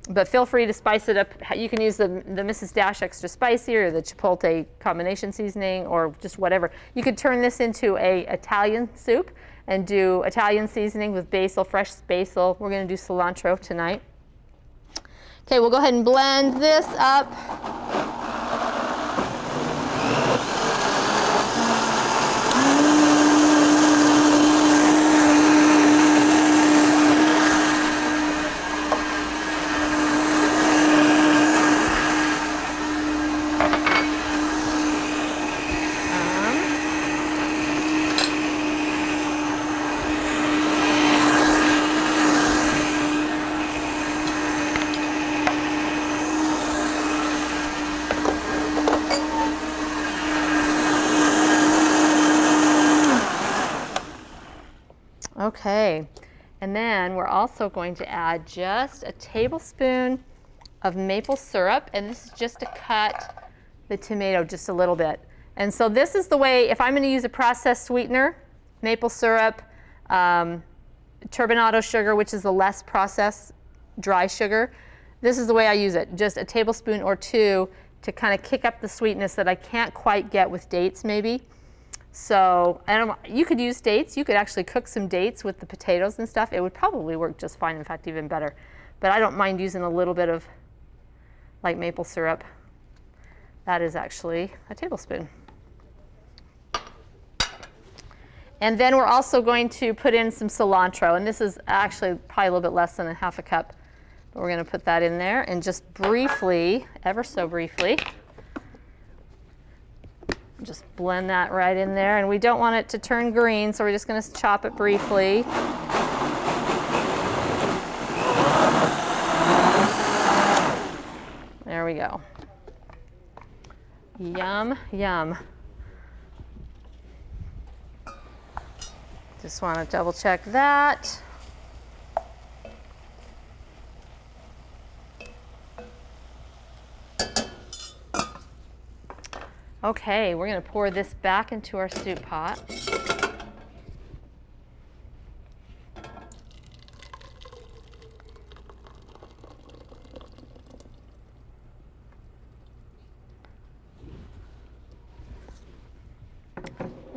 But feel free to spice it up. You can use the Mrs. Dash extra spicy or the chipotle combination seasoning or just whatever. You could turn this into a Italian soup and do Italian seasoning with basil, fresh basil. We're going to do cilantro tonight. Okay, we'll go ahead and blend this up. Okay, and then we're also going to add just a tablespoon of maple syrup, and this is just to cut the tomato just a little bit. And so this is the way, if I'm going to use a processed sweetener, maple syrup, turbinado sugar, which is the less processed dry sugar, this is the way I use it, just a tablespoon or two to kind of kick up the sweetness that I can't quite get with dates maybe. So you could use dates. You could actually cook some dates with the potatoes and stuff. It would probably work just fine, in fact, even better. But I don't mind using a little bit of like maple syrup. That is actually a tablespoon. And then we're also going to put in some cilantro. And this is actually probably a little bit less than a 1/2 cup. But we're going to put that in there and just briefly, ever so briefly, just blend that right in there. And we don't want it to turn green, so we're just going to chop it briefly. There we go. Yum, yum. Just want to double check that. Okay, we're going to pour this back into our soup pot.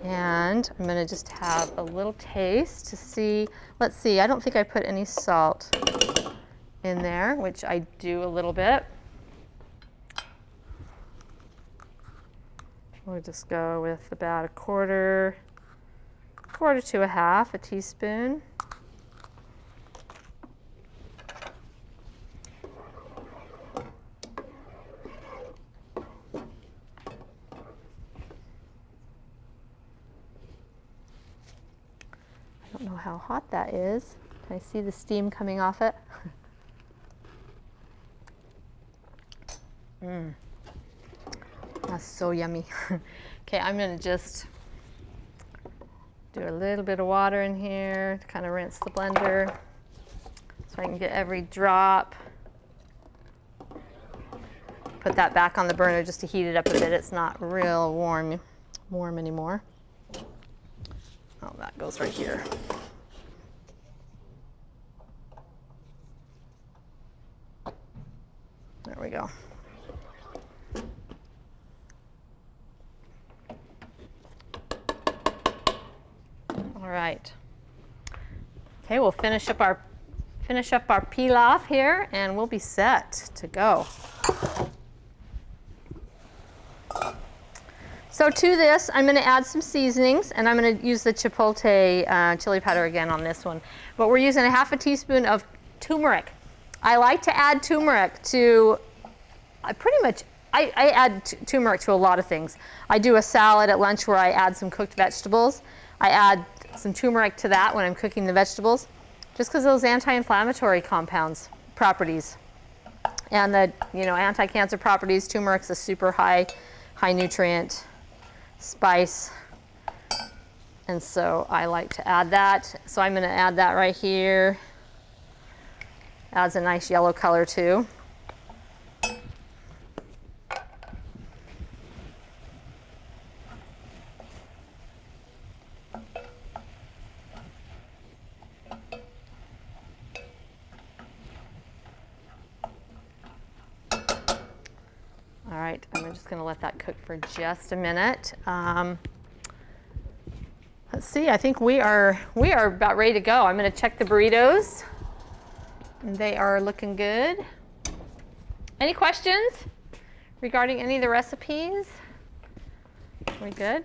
And I'm going to just have a little taste to see. Let's see, I don't think I put any salt in there, which I do a little bit. We'll just go with about a quarter to a half a teaspoon. I don't know how hot that is. Can I see the steam coming off it? That's so yummy. Okay, I'm going to just do a little bit of water in here to kind of rinse the blender so I can get every drop. Put that back on the burner just to heat it up a bit. It's not real warm anymore. Oh, that goes right here. There we go. All right. Okay, we'll finish up our pilaf here, and we'll be set to go. So to this, I'm going to add some seasonings, and I'm going to use the chipotle chili powder again on this one. But we're using a half a teaspoon of turmeric. I like to add turmeric to, I add turmeric to a lot of things. I do a salad at lunch where I add some cooked vegetables. I add some turmeric to that when I'm cooking the vegetables, just because those anti-inflammatory properties, and the anti-cancer properties. Turmeric's a super high nutrient spice, and so I like to add that. So I'm going to add that right here. Adds a nice yellow color too. All right, I'm just going to let that cook for just a minute. Let's see, I think we are about ready to go. I'm going to check the burritos. They are looking good. Any questions regarding any of the recipes? Are we good?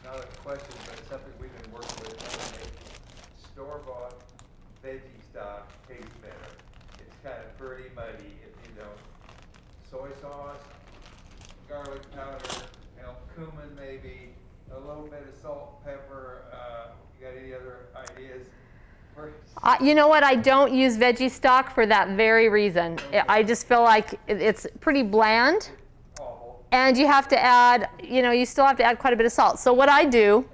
Not a question, but something we've been working with. Store-bought veggie stock tastes better. It's kind of pretty muddy if you don't. Soy sauce, garlic powder, cumin maybe, a little bit of salt, pepper. You got any other ideas? You know what? I don't use veggie stock for that very reason. I just feel like it's pretty bland, and you have to add, you still have to add quite a bit of salt. So what I do,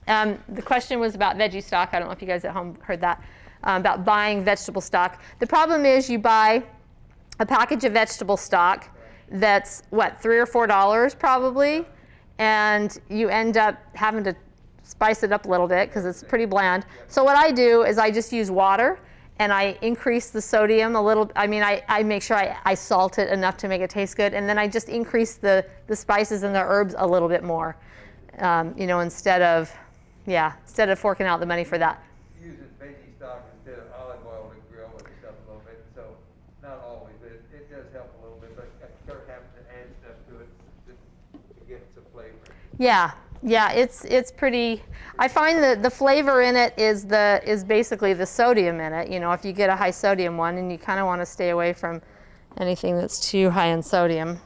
the question was about veggie stock. I don't know if you guys at home heard that, about buying vegetable stock. The problem is you buy a package of vegetable stock that's, what, $3 or $4 probably, and you end up having to spice it up a little bit because it's pretty bland. So what I do is I just use water, and I increase the sodium a little. I mean, I make sure I salt it enough to make it taste good, and then I just increase the spices and the herbs a little bit more, instead of forking out the money for that. Using veggie stock instead of olive oil to grill and stuff a little bit, so not always, but it does help a little bit, but I start having to add stuff to it to get some flavor. Yeah, it's pretty. I find that the flavor in it is basically the sodium in it. If you get a high sodium one, and you kind of want to stay away from anything that's too high in sodium.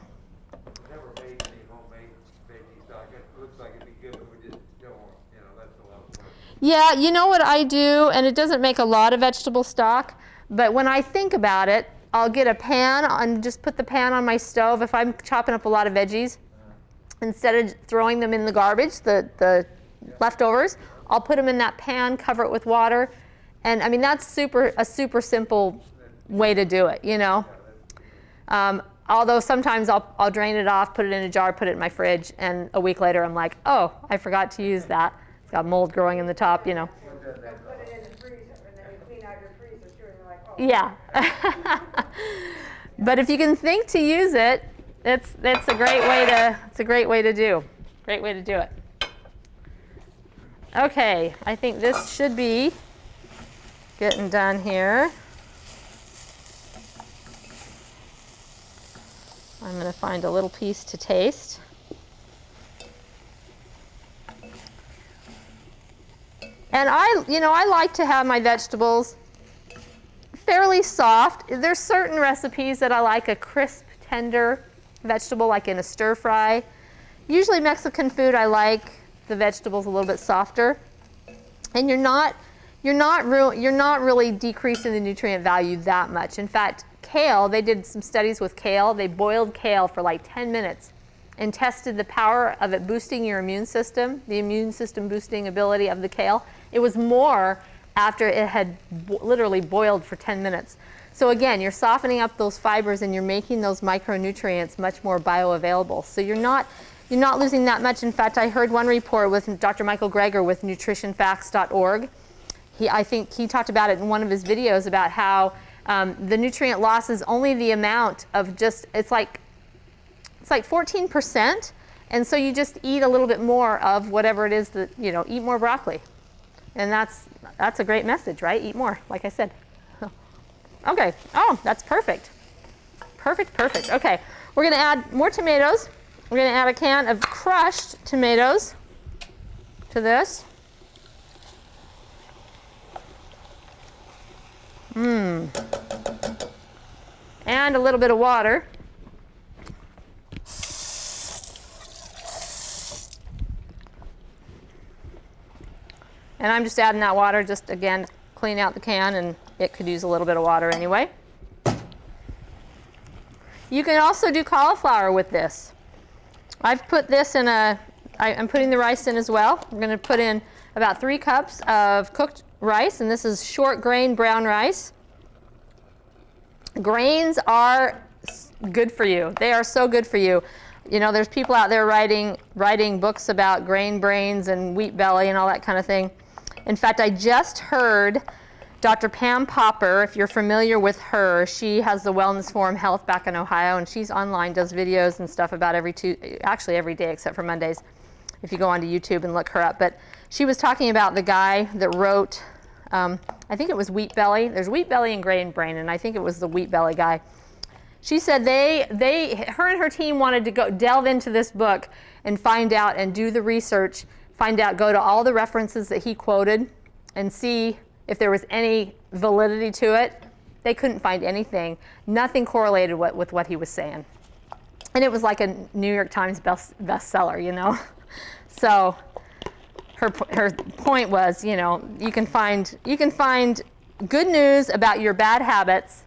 Never made any homemade veggie stock. It looks like it'd be good, but we just don't. That's a lot of work. Yeah, you know what I do, and it doesn't make a lot of vegetable stock, but when I think about it, I'll get a pan and just put the pan on my stove if I'm chopping up a lot of veggies. Instead of throwing them in the garbage, the leftovers, I'll put them in that pan, cover it with water, and I mean that's a super simple way to do it, Although sometimes I'll drain it off, put it in a jar, put it in my fridge, and a week later I'm like, oh, I forgot to use that. It's got mold growing in the top, Put it in the freezer, and then you clean out your freezer too, and you're like, oh. Yeah. But if you can think to use it, it's a great way to do it. Okay, I think this should be getting done here. I'm going to find a little piece to taste. And I like to have my vegetables fairly soft. There's certain recipes that I like a crisp, tender vegetable, like in a stir fry. Usually Mexican food, I like the vegetables a little bit softer. And you're not really decreasing the nutrient value that much. In fact, kale, they did some studies with kale. They boiled kale for like 10 minutes and tested the power of it boosting your immune system, the immune system boosting ability of the kale. It was more after it had literally boiled for 10 minutes. So again, you're softening up those fibers and you're making those micronutrients much more bioavailable. So you're not losing that much. In fact, I heard one report with Dr. Michael Greger with nutritionfacts.org. I think he talked about it in one of his videos about how the nutrient loss is only the amount of it's like 14%. And so you just eat a little bit more of whatever it is that, eat more broccoli. And that's a great message, right? Eat more, like I said. Okay. Oh, that's perfect. Perfect. Okay. We're going to add more tomatoes. We're going to add a can of crushed tomatoes to this. And a little bit of water. And I'm just adding that water just, again, clean out the can, and it could use a little bit of water anyway. You can also do cauliflower with this. I've put this in I'm putting the rice in as well. We're going to put in about 3 cups of cooked rice, and this is short grain brown rice. Grains are good for you. They are so good for you. There's people out there writing books about grain brains and wheat belly and all that kind of thing. In fact, I just heard Dr. Pam Popper, if you're familiar with her, she has the Wellness Forum Health back in Ohio, and she's online, does videos and stuff about every day except for Mondays, if you go onto YouTube and look her up. But she was talking about the guy that wrote, I think it was Wheat Belly. There's Wheat Belly and Grain Brain, and I think it was the Wheat Belly guy. She said her and her team wanted to go delve into this book and find out and do the research, go to all the references that he quoted and see if there was any validity to it. They couldn't find anything. Nothing correlated with what he was saying. And it was like a New York Times bestseller, So her point was, you can find good news about your bad habits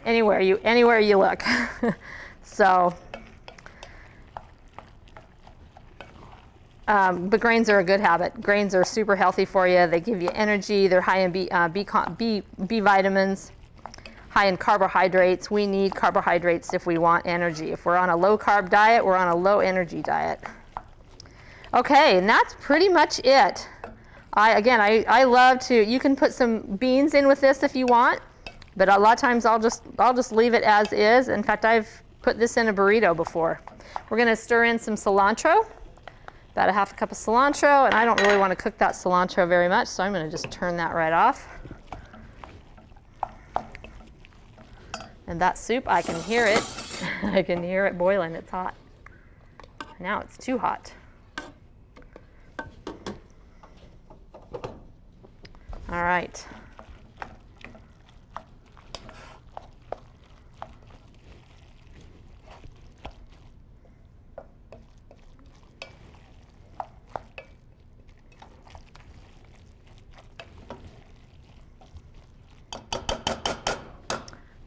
anywhere you look. So, but grains are a good habit. Grains are super healthy for you. They give you energy. They're high in B vitamins, high in carbohydrates. We need carbohydrates if we want energy. If we're on a low carb diet, we're on a low energy diet. Okay, and that's pretty much it. I love to. You can put some beans in with this if you want. But a lot of times I'll just leave it as is. In fact, I've put this in a burrito before. We're going to stir in some cilantro, about a half cup of cilantro, and I don't really want to cook that cilantro very much, so I'm going to just turn that right off. And that soup, I can hear it. I can hear it boiling. It's hot. Now it's too hot. All right.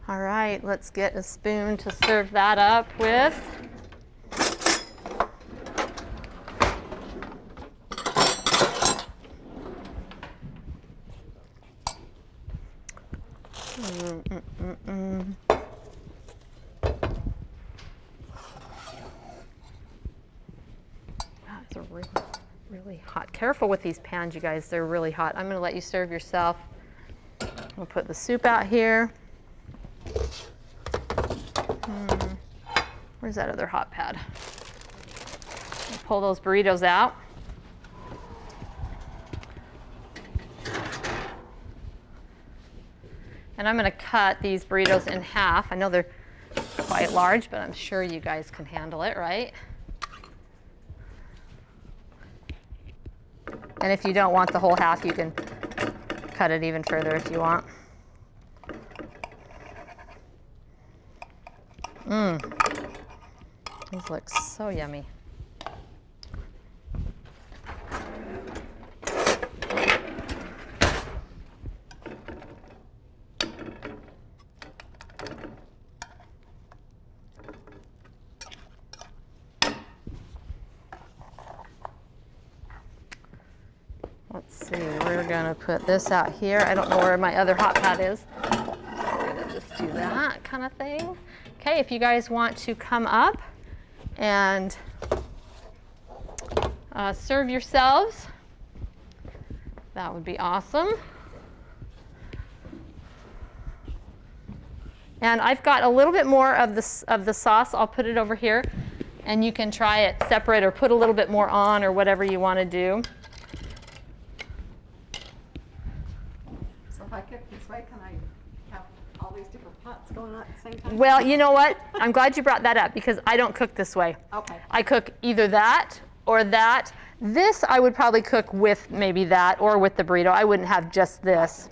All right, let's get a spoon to serve that up with. That's a really hot. Careful with these pans, you guys. They're really hot. I'm going to let you serve yourself. We'll put the soup out here. Where's that other hot pad? Pull those burritos out. And I'm going to cut these burritos in half. I know they're quite large, but I'm sure you guys can handle it, right? And if you don't want the whole half, you can cut it even further if you want. These look so yummy. Let's see, we're gonna put this out here. I don't know where my other hot pad is. We're gonna just do that kind of thing. Okay, if you guys want to come up and serve yourselves, that would be awesome. And I've got a little bit more of the sauce. I'll put it over here, and you can try it separate or put a little bit more on or whatever you want to do. So if I cook this way, can I have all these different pots going on at the same time? Well, you know what? I'm glad you brought that up because I don't cook this way. Okay. I cook either that or that. This I would probably cook with maybe that or with the burrito. I wouldn't have just this.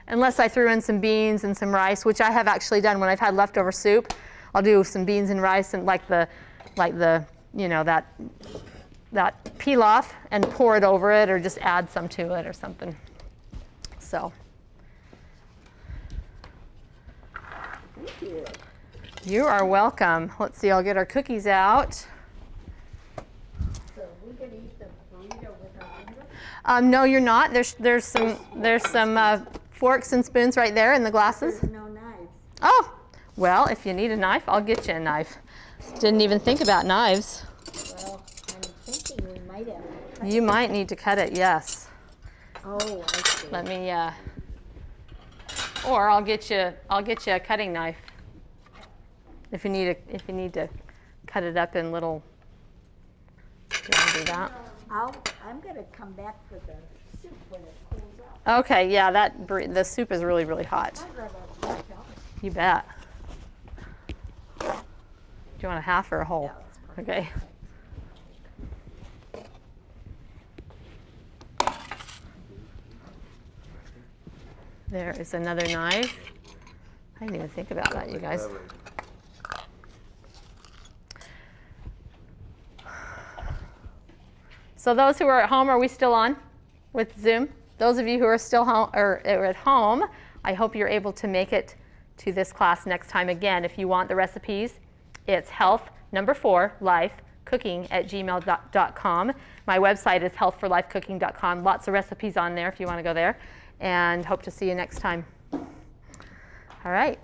Unless I threw in some beans and some rice, which I have actually done when I've had leftover soup. I'll do some beans and rice and like the you know, that pilaf and pour it over it or just add some to it or something. So. Thank you. You are welcome. Let's see, I'll get our cookies out. So we're going to eat the burrito with our finger? No, you're not. There's some forks and spoons right there in the glasses. There's no knives. Oh, well, if you need a knife, I'll get you a knife. Didn't even think about knives. Well, I'm thinking we might have to cut You might need to cut it, yes. Oh, I see. Let me, or I'll get you a cutting knife. If you need to cut it up in little. Do you want to do that? I'm going to come back for the soup when it cools off. Okay, yeah, the soup is really, really hot. I'd rather have it. You bet. Do you want a half or a whole? Yeah, that's perfect. Okay. There is another knife. I didn't even think about that, you guys. So those who are at home, are we still on with Zoom? Those of you who are still home or are at home, I hope you're able to make it to this class next time. Again, if you want the recipes, it's health4lifecooking@gmail.com. My website is health4lifecooking.com. Lots of recipes on there if you want to go there. And hope to see you next time. All right.